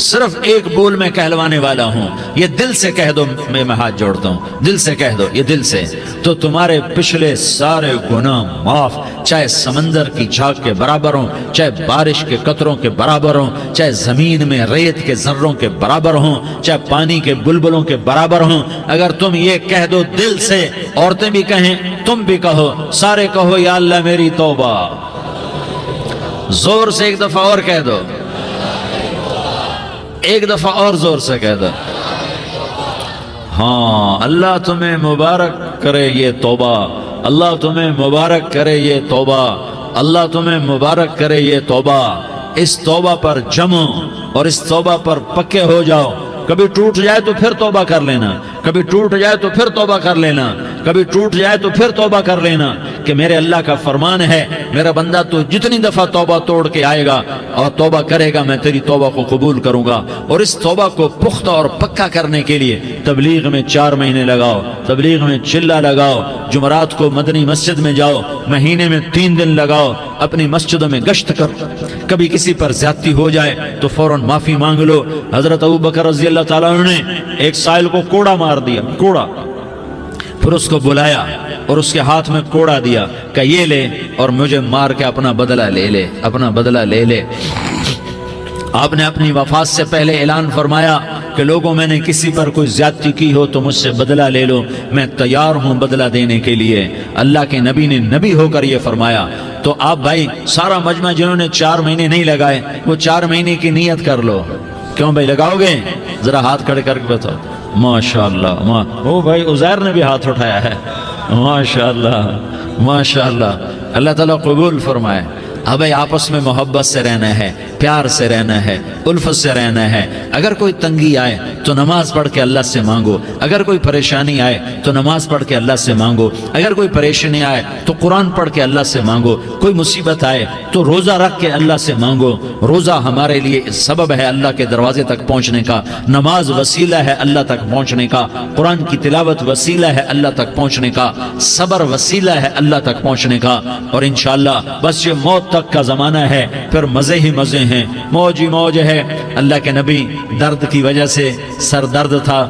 صرف ایک بول میں کہلوانے والا ہوں، یہ دل سے کہہ دو، میں ہاتھ جوڑتا ہوں، دل سے کہہ دو، یہ دل سے، تو تمہارے پچھلے سارے گناہ معاف، چاہے سمندر کی جھاگ کے برابر ہوں، چاہے بارش کے قطروں کے برابر ہوں، چاہے زمین میں ریت کے ذروں کے برابر ہوں، چاہے پانی کے بلبلوں کے برابر ہوں۔ اگر تم یہ کہہ دو دل سے، عورتیں بھی کہیں، تم بھی کہو، سارے کہو یا اللہ میری توبہ، زور سے ایک دفعہ اور کہہ دو، ایک دفعہ اور زور سے کہہ دو۔ ہاں، اللہ تمہیں مبارک کرے یہ توبہ، اللہ تمہیں مبارک کرے یہ توبہ، اللہ تمہیں مبارک کرے یہ توبہ۔ اس توبہ پر جمو اور اس توبہ پر پکے ہو جاؤ۔ کبھی ٹوٹ جائے تو پھر توبہ کر لینا، کبھی ٹوٹ جائے تو پھر توبہ کر لینا، کبھی ٹوٹ جائے تو پھر توبہ کر لینا، کہ میرے اللہ کا فرمان ہے، میرا بندہ تو جتنی دفعہ توبہ توڑ کے آئے گا اور توبہ کرے گا، میں تیری توبہ کو قبول کروں گا۔ اور اس توبہ کو پختہ اور پکا کرنے کے لیے تبلیغ میں 4 مہینے لگاؤ، تبلیغ میں چلہ لگاؤ، جمعرات کو مدنی مسجد میں جاؤ، مہینے میں 3 دن لگاؤ، اپنی مسجدوں میں گشت کرو، کبھی کسی پر زیادتی ہو جائے تو فوراً معافی مانگ لو۔ حضرت ابوبکر رضی اللہ تعالیٰ عنہ نے ایک سائل کو کوڑا مار دیا، کوڑا، پھر اس کو بلایا اور اس کے ہاتھ میں کوڑا دیا کہ یہ لے اور مجھے مار کے اپنا بدلہ لے لے، اپنا بدلہ لے لے۔ آپ نے اپنی وفات سے پہلے اعلان فرمایا کہ لوگوں میں نے کسی پر کوئی زیادتی کی ہو تو مجھ سے بدلہ لے لو، میں تیار ہوں بدلہ دینے کے لیے۔ اللہ کے نبی نے نبی ہو کر یہ فرمایا۔ تو آپ بھائی سارا مجمع جنہوں نے 4 مہینے نہیں لگائے، وہ 4 مہینے کی نیت کر لو۔ کیوں بھائی لگاؤ گے؟ ذرا ہاتھ کھڑے کر کے بتاؤ۔ ماشاءاللہ، وہ بھائی عزیر نے بھی ہاتھ اٹھایا ہے، ماشاءاللہ ماشاءاللہ، اللہ تعالیٰ قبول فرمائے۔ اب آپس میں محبت سے رہنا ہے، پیار سے رہنا ہے، الفت سے رہنا ہے۔ اگر کوئی تنگی آئے تو نماز پڑھ کے اللہ سے مانگو، اگر کوئی پریشانی آئے تو نماز پڑھ کے اللہ سے مانگو، اگر کوئی پریشانی آئے تو قرآن پڑھ کے اللہ سے مانگو، کوئی مصیبت آئے تو روزہ رکھ کے اللہ سے مانگو۔ روزہ ہمارے لیے سبب ہے اللہ کے دروازے تک پہنچنے کا، نماز وسیلہ ہے اللہ تک پہنچنے کا، قرآن کی تلاوت وسیلہ ہے اللہ تک پہنچنے کا، صبر وسیلہ ہے اللہ تک پہنچنے کا۔ اور انشاءاللہ بس یہ موت تک کا زمانہ ہے، پھر مزے ہی مزے ہیں، موج ہی موج ہے۔ اللہ کے نبی درد کی وجہ سے سر درد تھا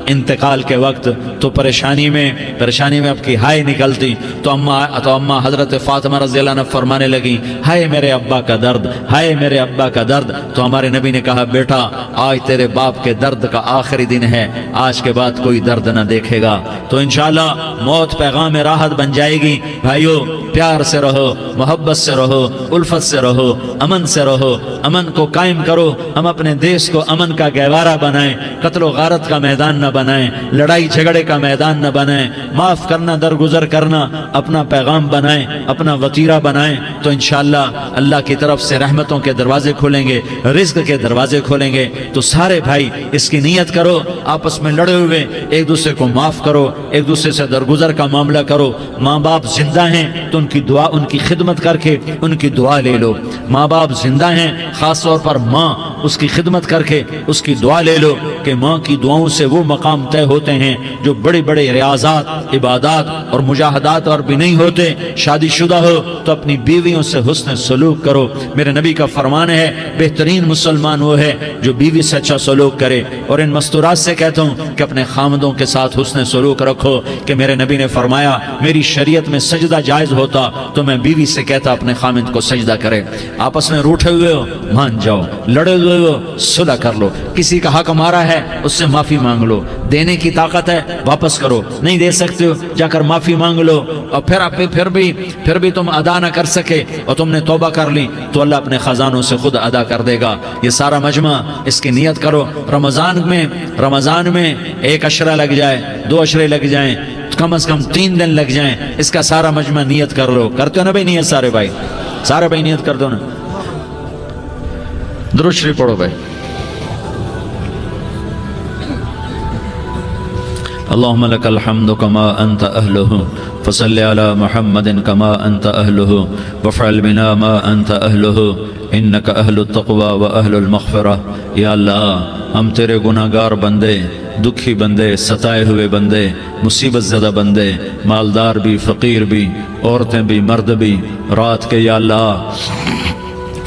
انتقال کے وقت، تو پریشانی میں اب کی ہائے نکلتی تو اما حضرت فاطمہ رضی اللہ عنہ فرمانے لگی، ہائے میرے ابا کا درد، ہائے میرے ابا کا درد۔ تو ہمارے نبی نے کہا، بیٹا آج تیرے باپ کے درد کا آخری دن ہے، آج کے بعد کوئی درد نہ دیکھے گا۔ تو انشاءاللہ موت پیغام راحت بن جائے گی۔ بھائیو پیار سے رہو، محبت سے رہو، الفت سے رہو، امن سے رہو، امن کو قائم کرو۔ ہم اپنے دیش کو امن کا گہوارہ بنائیں، قتل و غارت کا میدان نہ بنائیں، لڑائی جھگڑے کا میدان نہ بنائیں، معاف کرنا درگزر کرنا اپنا پیغام بنائیں، اپنا وتیرہ بنائیں۔ تو انشاءاللہ اللہ کی طرف سے رحمتوں کے دروازے کھولیں گے، رزق کے دروازے کھولیں گے۔ تو سارے بھائی اس کی نیت کرو، آپس میں لڑے ہوئے ایک دوسرے کو معاف کرو، ایک دوسرے سے درگزر کا معاملہ کرو۔ ماں باپ زندہ ہیں تو ان کی دعا، ان کی خدمت کر کے ان کی دعا لے لو۔ ماں باپ زندہ ہیں، خاص طور پر ماں، اس کی خدمت کر کے اس کی دعا لے لو، کہ ماں کی دعاؤں سے وہ مقام طے ہوتے ہیں جو بڑے بڑے ریاضات، عبادات اور مجاہدات اور بھی نہیں ہوتے۔ شادی شدہ ہو تو اپنی بیویوں سے حسن سلوک کرو۔ میرے نبی کا فرمان ہے، بہترین مسلمان وہ ہے جو بیوی سے اچھا سلوک کرے۔ اور ان مستورات سے کہتا ہوں کہ اپنے خامدوں کے ساتھ حسن سلوک رکھو، کہ میرے نبی نے فرمایا، میری شریعت میں سجدہ جائز ہوتا تو میں بیوی سے کہتا اپنے خامد کو سجدہ کرے۔ آپس میں روٹھے ہوئے ہو مان جاؤ، لڑے ہوئے ہو صلح کر لو، کسی کا حق مارا ہے اس سے معافی مانگ لو، دینے کی طاقت ہے واپس کرو، نہیں دے سکتے ہو جا کر معافی مانگ لو۔ اور پھر بھی تم ادا نہ کر سکے اور تم نے توبہ کر لی تو اللہ اپنے خزانوں سے خود ادا کر دے گا۔ یہ سارا مجمع اس کی نیت کرو۔ رمضان میں 1 عشرہ لگ جائے، 2 عشرے لگ جائیں، کم از کم 3 دن لگ جائیں، اس کا سارا مجمع نیت کر لو۔ کرتے ہو نا بھائی نیت؟ سارے بھائی نیت کر دو نا۔ درود شریف پڑھو بھائی۔ اللهم لك الحمد كما أنت أهله فصل على محمد كما أنت أهله وافعل بنا ما أنت أهله إنك أهل التقوى وأهل المغفرة. یا اللہ ہم تیرے گناہگار بندے، دکھی بندے، ستائے ہوئے بندے، مصیبت زدہ بندے، مالدار بھی، فقیر بھی، عورتیں بھی، مرد بھی، رات کے یا اللہ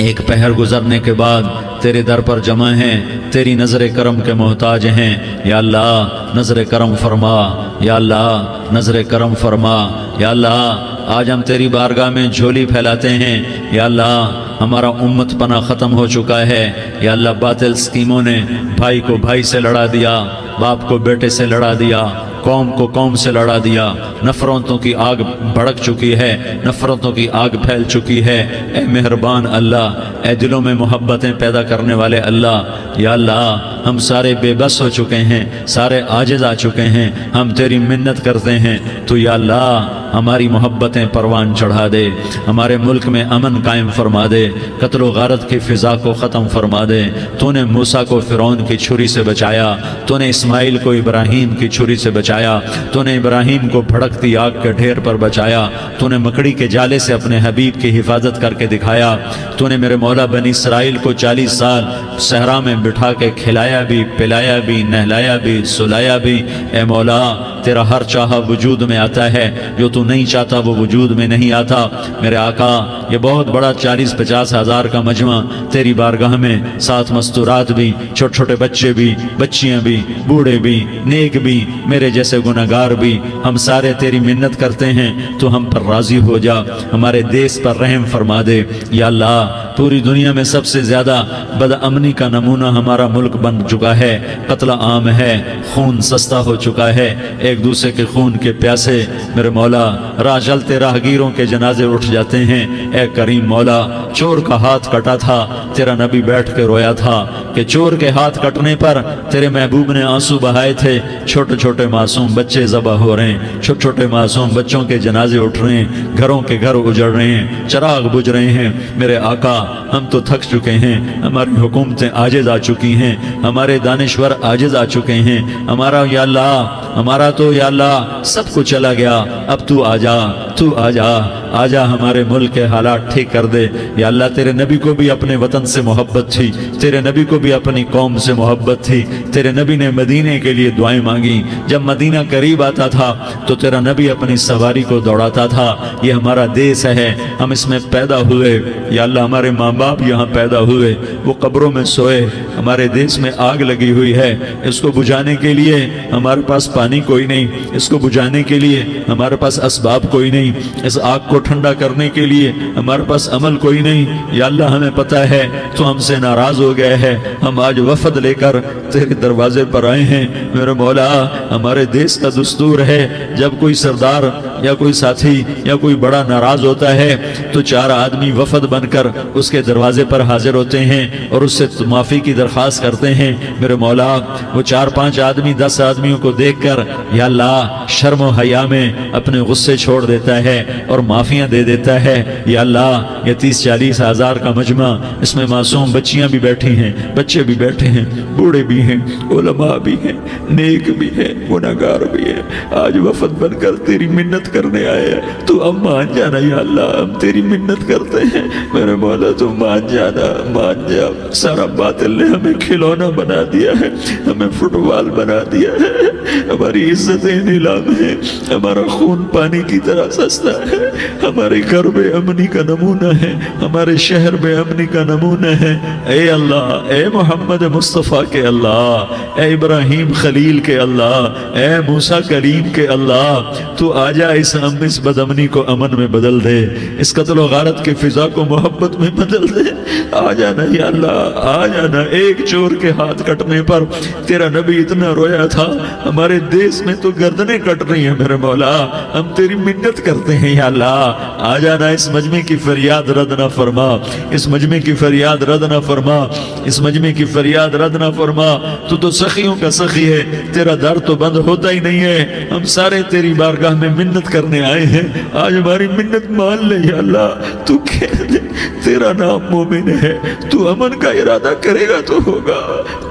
ایک پہر گزرنے کے بعد تیرے در پر جمع ہیں، تیری نظر کرم کے محتاج ہیں. یا اللہ نظر کرم فرما، یا اللہ نظر کرم فرما. یا اللہ آج ہم تیری بارگاہ میں جھولی پھیلاتے ہیں. یا اللہ ہمارا امت پناہ ختم ہو چکا ہے. یا اللہ باطل اسکیموں نے بھائی کو بھائی سے لڑا دیا، باپ کو بیٹے سے لڑا دیا، قوم کو قوم سے لڑا دیا. نفرتوں کی آگ بھڑک چکی ہے، نفرتوں کی آگ پھیل چکی ہے. اے مہربان اللہ، اے دلوں میں محبتیں پیدا کرنے والے اللہ، یا اللہ ہم سارے بے بس ہو چکے ہیں، سارے عاجز آ چکے ہیں. ہم تیری منت کرتے ہیں تو یا اللہ ہماری محبتیں پروان چڑھا دے، ہمارے ملک میں امن قائم فرما دے، قتل و غارت کی فضا کو ختم فرما دے. تو نے موسیٰ کو فرعون کی چھری سے بچایا، تو نے اسماعیل کو ابراہیم کی چھری سے بچایا، تو نے ابراہیم کو بھڑکتی آگ کے ڈھیر پر بچایا، تو نے مکڑی کے جالے سے اپنے حبیب کی حفاظت کر کے دکھایا. تو نے میرے مولا بنی اسرائیل کو 40 سال صحرا میں بٹھا کے کھلایا بھی، پلایا بھی، نہلایا بھی، سلایا بھی. اے مولا تیرا ہر چاہا وجود میں آتا ہے، جو تو نہیں چاہتا وہ وجود میں نہیں آتا. میرے آقا یہ بہت بڑا 40-50 ہزار کا مجمع تیری بارگاہ میں، ساتھ مستورات بھی، چھوٹے چھوٹے بچے بھی، بچیاں بھی، بوڑھے بھی، نیک بھی، میرے جیسے گناہگار بھی، ہم سارے تیری منت کرتے ہیں تو ہم پر راضی ہو جا، ہمارے دیس پر رحم فرما دے. یا اللہ پوری دنیا میں سب سے زیادہ بدامنی کا نمونہ ہمارا ملک بن چکا ہے، قتل عام ہے، خون سستا ہو چکا ہے، ایک دوسرے کے خون کے پیاسے. میرے مولا راہ چلتے راہگیروں کے جنازے اٹھ جاتے ہیں. اے کریم مولا چور کا ہاتھ کٹا تھا، تیرا نبی بیٹھ کے رویا تھا کہ چور کے ہاتھ کٹنے پر تیرے محبوب نے آنسو بہائے تھے. چھوٹے چھوٹے معصوم بچے ذبح ہو رہے ہیں، چھوٹے چھوٹے معصوم بچوں کے جنازے اٹھ رہے ہیں، گھروں کے گھر اجڑ رہے ہیں، چراغ بجھ رہے ہیں. میرے آقا ہم تو تھک چکے ہیں، ہماری حکومتیں عاجز آ چکی ہیں، ہمارے دانشور عاجز آ چکے ہیں. ہمارا یا اللہ ہمارا تو یا اللہ سب کچھ چلا گیا. اب تو آ جا، تو آ جا، آ جا ہمارے ملک کے حالات ٹھیک کر دے. یا اللہ تیرے نبی کو بھی اپنے وطن سے محبت تھی، تیرے نبی کو بھی اپنی قوم سے محبت تھی. تیرے نبی نے مدینے کے لیے دعائیں مانگی. جب مدینہ قریب آتا تھا تو تیرا نبی اپنی سواری کو دوڑاتا تھا. یہ ہمارا دیس ہے، ہم اس میں پیدا ہوئے. یا اللہ ہمارے ماں باپ یہاں پیدا ہوئے، وہ قبروں میں سوئے. ہمارے دیس میں آگ لگی ہوئی ہے، اس کو بجھانے کے لیے ہمارے پاس پانی کوئی نہیں، اس کو بجھانے کے لیے ہمارے پاس اسباب کوئی نہیں، اس آگ کو ٹھنڈا کرنے کے لیے ہمارے پاس عمل کوئی نہیں. یا اللہ ہمیں پتہ ہے تو ہم سے ناراض ہو گئے ہیں. ہم آج وفد لے کر تیرے دروازے پر آئے ہیں. میرے مولا ہمارے دیس کا دستور ہے جب کوئی سردار یا کوئی ساتھی یا کوئی بڑا ناراض ہوتا ہے تو 4 آدمی وفد بن کر اس کے دروازے پر حاضر ہوتے ہیں اور اس سے معافی کی درخواست کرتے ہیں. میرے مولا وہ 4-5 آدمی 10 آدمیوں کو دیکھ کر یا اللہ شرم و حیا میں اپنے غصے چھوڑ دیتا ہے اور معافیاں دے دیتا ہے. یا اللہ یہ 30-40 ہزار کا مجمع، اس میں معصوم بچیاں بھی بیٹھی ہیں، بچے بھی بیٹھے ہیں، بوڑھے بھی ہیں، علماء بھی ہیں، نیک بھی ہیں، گناہگار بھی ہیں. آج وفد بن کر تیری منت کرنے آئے ہیں، تو اب مان جانا. یا اللہ ہم تیری منت کرتے ہیں، میرے مولا تو مان جانا، مان جا. سارا باطل نے ہمیں کھلونا بنا دیا ہے، ہمیں فٹ بال بنا دیا ہے، ہماری عزتیں نیلام ہیں، ہمارا خون پانی کی طرح سستا ہے. ہمارے گھر بے امنی کا نمونہ ہے، ہمارے شہر بے امنی کا نمونہ ہے. اے اللہ، اے محمد مصطفیٰ کے اللہ، اے ابراہیم خلیل کے اللہ، اے موسیٰ کلیم کے اللہ، تو آجا اس بدامنی کو امن میں بدل دے، اس قتل و غارت کی فضا کو محبت میں بدل دے. آ جانا یا اللہ، آ جانا. ایک چور کے ہاتھ کٹنے پر تیرا نبی اتنا رویا تھا، ہمارے دیس میں تو گردنیں کٹ رہی ہیں. میرے مولا ہم تیری منت کرتے ہیں یا اللہ، آ جانا. اس مجمع کی فریاد رد نہ فرما، اس مجمع کی فریاد رد نہ فرما، اس مجمع کی فریاد رد نہ فرما. تو سخیوں کا سخی ہے، تیرا در تو بند ہوتا ہی نہیں ہے. ہم سارے تیری بارگاہ میں منت کرنے آئے ہیں، آج ہماری منت مان لے یا اللہ. تو کہہ دے تیرا نام مومن ہے، تو امن کا ارادہ کرے گا تو ہوگا،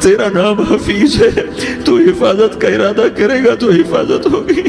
تیرا نام حفیظ ہے، تو حفاظت کا ارادہ کرے گا تو حفاظت ہوگی،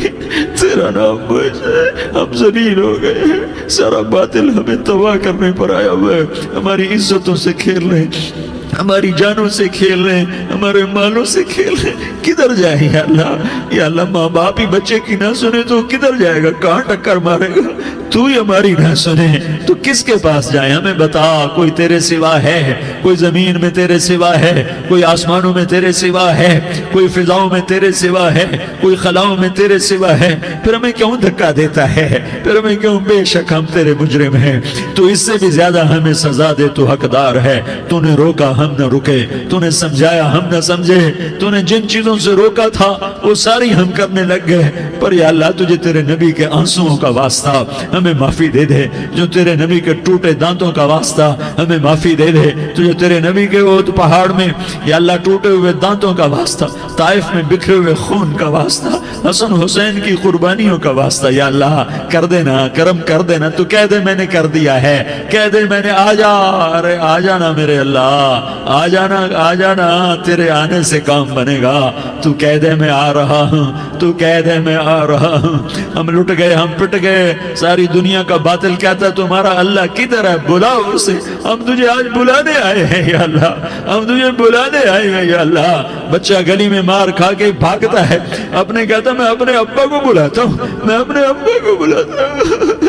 تیرا نام معز ہے۔ ہم ذلیل ہو گئے ہیں، سارا باطل ہمیں تباہ کرنے پر آیا ہوا ہے، ہماری عزتوں سے کھیل رہے ہیں، ہماری جانوں سے کھیل رہے ہیں، ہمارے مالوں سے کھیل رہے ہیں۔ کدھر جائے یا اللہ؟ یا اللہ ماں باپ ہی بچے کی نہ سنے تو کدھر جائے گا؟ کہاں ٹکر مارے گا؟ تو ہی ہماری نہ سنے تو کس کے پاس جائے؟ ہمیں بتا، کوئی تیرے سوا ہے؟ کوئی زمین میں تیرے سوا ہے؟ کوئی آسمانوں میں تیرے سوا ہے؟ کوئی فضاؤں میں تیرے سوا ہے؟ کوئی خلاؤں میں تیرے سوا ہے؟ پھر ہمیں کیوں دھکا دیتا ہے؟ پھر ہمیں کیوں؟ بے شک ہم تیرے مجرم ہیں، تو اس سے بھی زیادہ ہمیں سزا دے، تو حقدار ہے۔ تو نے روکا ہم نہ رکے، تو نے سمجھایا ہم نہ سمجھے، تو نے جن چیزوں سے روکا تھا وہ ساری ہم کرنے لگ گئے۔ پر یا اللہ تجھے تیرے نبی کے آنسوؤں کا واسطہ ہمیں معافی دے دے، جو تیرے نبی کے ٹوٹے دانتوں کا واسطہ ہمیں معافی دے دے، تجھے تیرے نبی کے وہ پہاڑ میں یا اللہ ٹوٹے ہوئے دانتوں کا واسطہ، طائف میں بکھرے ہوئے خون کا واسطہ، حسن حسین کی قربانیوں کا واسطہ یا اللہ کر دینا، کرم کر دینا۔ تو کہہ دے میں نے کر دیا ہے، کہہ دے میں نے، آ جا، ارے آ جانا میرے اللہ، آ جانا، آ جانا، تیرے آنے سے کام بنے گا۔ تو کہہ دے میں آ رہا ہوں، تو کہہ دے میں آ رہا ہوں۔ ہم لٹ گئے، ہم پٹ گئے، ساری دنیا کا باطل کہتا ہے تمہارا اللہ کدھر ہے؟ بلاؤ اسے، ہم تجھے آج بلانے آئے ہیں یا اللہ، ہم تجھے بلانے آئے ہیں یا اللہ۔ بچہ گلی میں مار کھا کے بھاگتا ہے، اپنے کہتا میں اپنے ابا کو بلاتا ہوں، میں اپنے ابا کو بلاتا ہوں،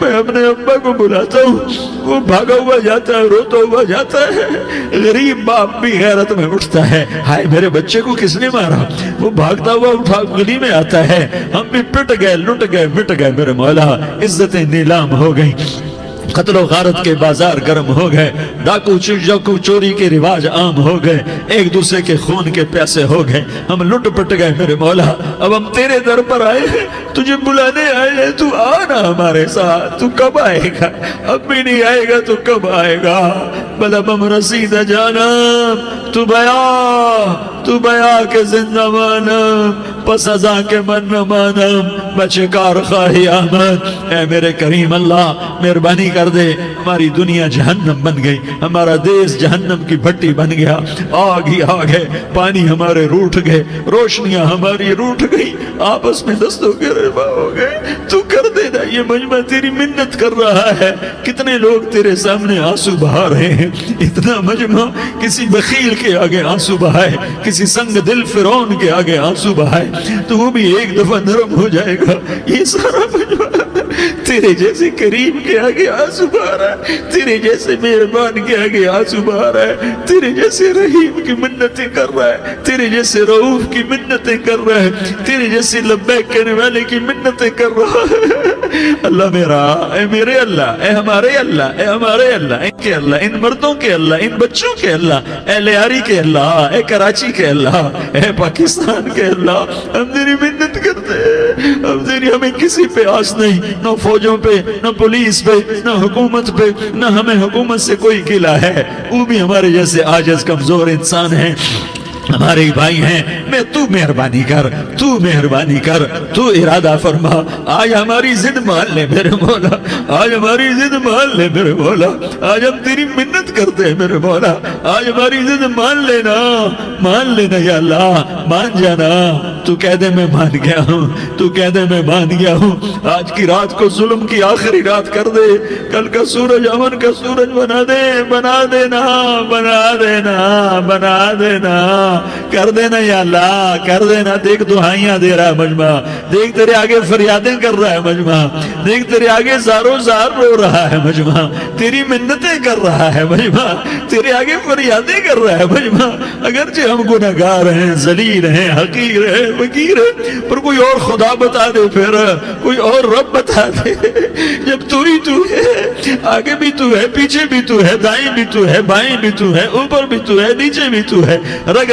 میں اپنے ابا کو بلاتا ہوں، وہ بھاگا ہوا جاتا ہے، روتا ہوا جاتا ہے۔ غریب باپ بھی غیرت میں اٹھتا ہے، ہائے میرے بچے کو کس نے مارا؟ وہ بھاگتا ہوا اٹھا گلی میں آتا ہے، ہم بھی پٹ گئے، لٹ گئے، مٹ گئے میرے مولا، عزتیں نیلام ہو گئی، قتل و غارت کے بازار گرم ہو گئے، ڈاکو چوری کے رواج عام ہو گئے، ایک دوسرے کے خون کے پیاسے ہو گئے، ہم لٹ پٹ گئے میرے مولا۔ اب ہم تیرے در پر آئے ہیں، تجھے بلانے آئے ہیں، تو آنا ہمارے ساتھ۔ تو کب آئے گا؟ اب بھی نہیں آئے گا تو کب آئے گا؟ بلا بم رسید جانم، تو بیا کے زندہ مانم، پس ازاں کے من نہ مانم، بچے کار خواہی آمد۔ اے میرے کریم اللہ مہربانی کر دے، ہماری دنیا جہنم بن گئی، ہمارا دیس جہنم کی بھٹی بن گیا، آگ ہی آگ ہے، پانی ہمارے روٹھ گئے، روشنیاں ہماری روٹھ گئی، آپس میں دستوں کے ربا ہو گئے۔ تو کر دینا، یہ مجمع تیری منت کر رہا ہے۔ کتنے لوگ تیرے سامنے آنسو بہا رہے ہیں، اتنا مجمع کسی بخیل کے آگے آنسو بہائے، کسی سنگ دل فرعون کے آگے آنسو بہائے تو وہ بھی ایک دفعہ نرم ہو جائے گا۔ یہ سارا مجمع تیرے جیسے کریم کے آگے آنسو بہا رہا ہے، تیرے جیسے مہربان کے آگے آنسو بہا رہا ہے، تیرے جیسے رحیم کی منتیں کر رہا ہے، تیرے جیسے رؤوف کی منتیں کر رہا ہے، تیرے جیسے لبیک کہنے والے کی منتیں کر رہا ہے۔ اللہ میرا، اے میرے اللہ، اے ہمارے اللہ، اے ہمارے اللہ، ان کے اللہ، ان مردوں کے اللہ، ان بچوں کے اللہ، اے لیاری کے اللہ، اے کراچی کے اللہ، اے پاکستان کے اللہ، ہم تیری منت کرتے ہیں، ہم تیری، ہمیں کسی پہ آس نہیں، نہ فوجوں پہ، نہ پولیس پہ، نہ حکومت پہ، نہ ہمیں حکومت سے کوئی گلہ ہے، وہ بھی ہمارے جیسے عاجز کمزور انسان ہیں، ہمارے بھائی ہیں۔ میں تو مہربانی کر، تو مہربانی کر، تو ارادہ فرما، آج ہماری ضد مان لے میرے مولا، آج ہماری ضد مان لے میرے مولا، آج ہم تیری منت کرتے ہیں میرے مولا، آج ہماری ضد مان لینا، مان لینا یا اللہ، مان جانا۔ تو کہہ دے میں مان گیا ہوں، تو کہہ دے میں مان گیا ہوں۔ آج کی رات کو ظلم کی آخری رات کر دے، کل کا سورج امن کا سورج بنا دے، بنا دینا، بنا دینا، بنا دینا، کر دینا یا اللہ، کر دینا۔ دیکھ دعائیاں دے رہا ہے مجمع، دیکھ تیرے آگے فریادیں کر رہا ہے مجمع، دیکھ تیرے آگے زارو زار رو رہا ہے مجمع، تیری منتیں کر رہا ہے مجمع، تیرے آگے فریادیں کر رہا ہے مجمع۔ اگرچہ ہم گنہگار ہیں، ذلیل ہیں، حقیر ہیں، فقیر ہیں، پر کوئی اور خدا بتا دے، پھر کوئی اور رب بتا دے۔ جب تو ہی تو ہے، آگے بھی تو ہے، پیچھے بھی تو ہے، دائیں بھی تو ہے، بائیں بھی تو ہے، اوپر بھی تو ہے، نیچے بھی تو ہے، رگ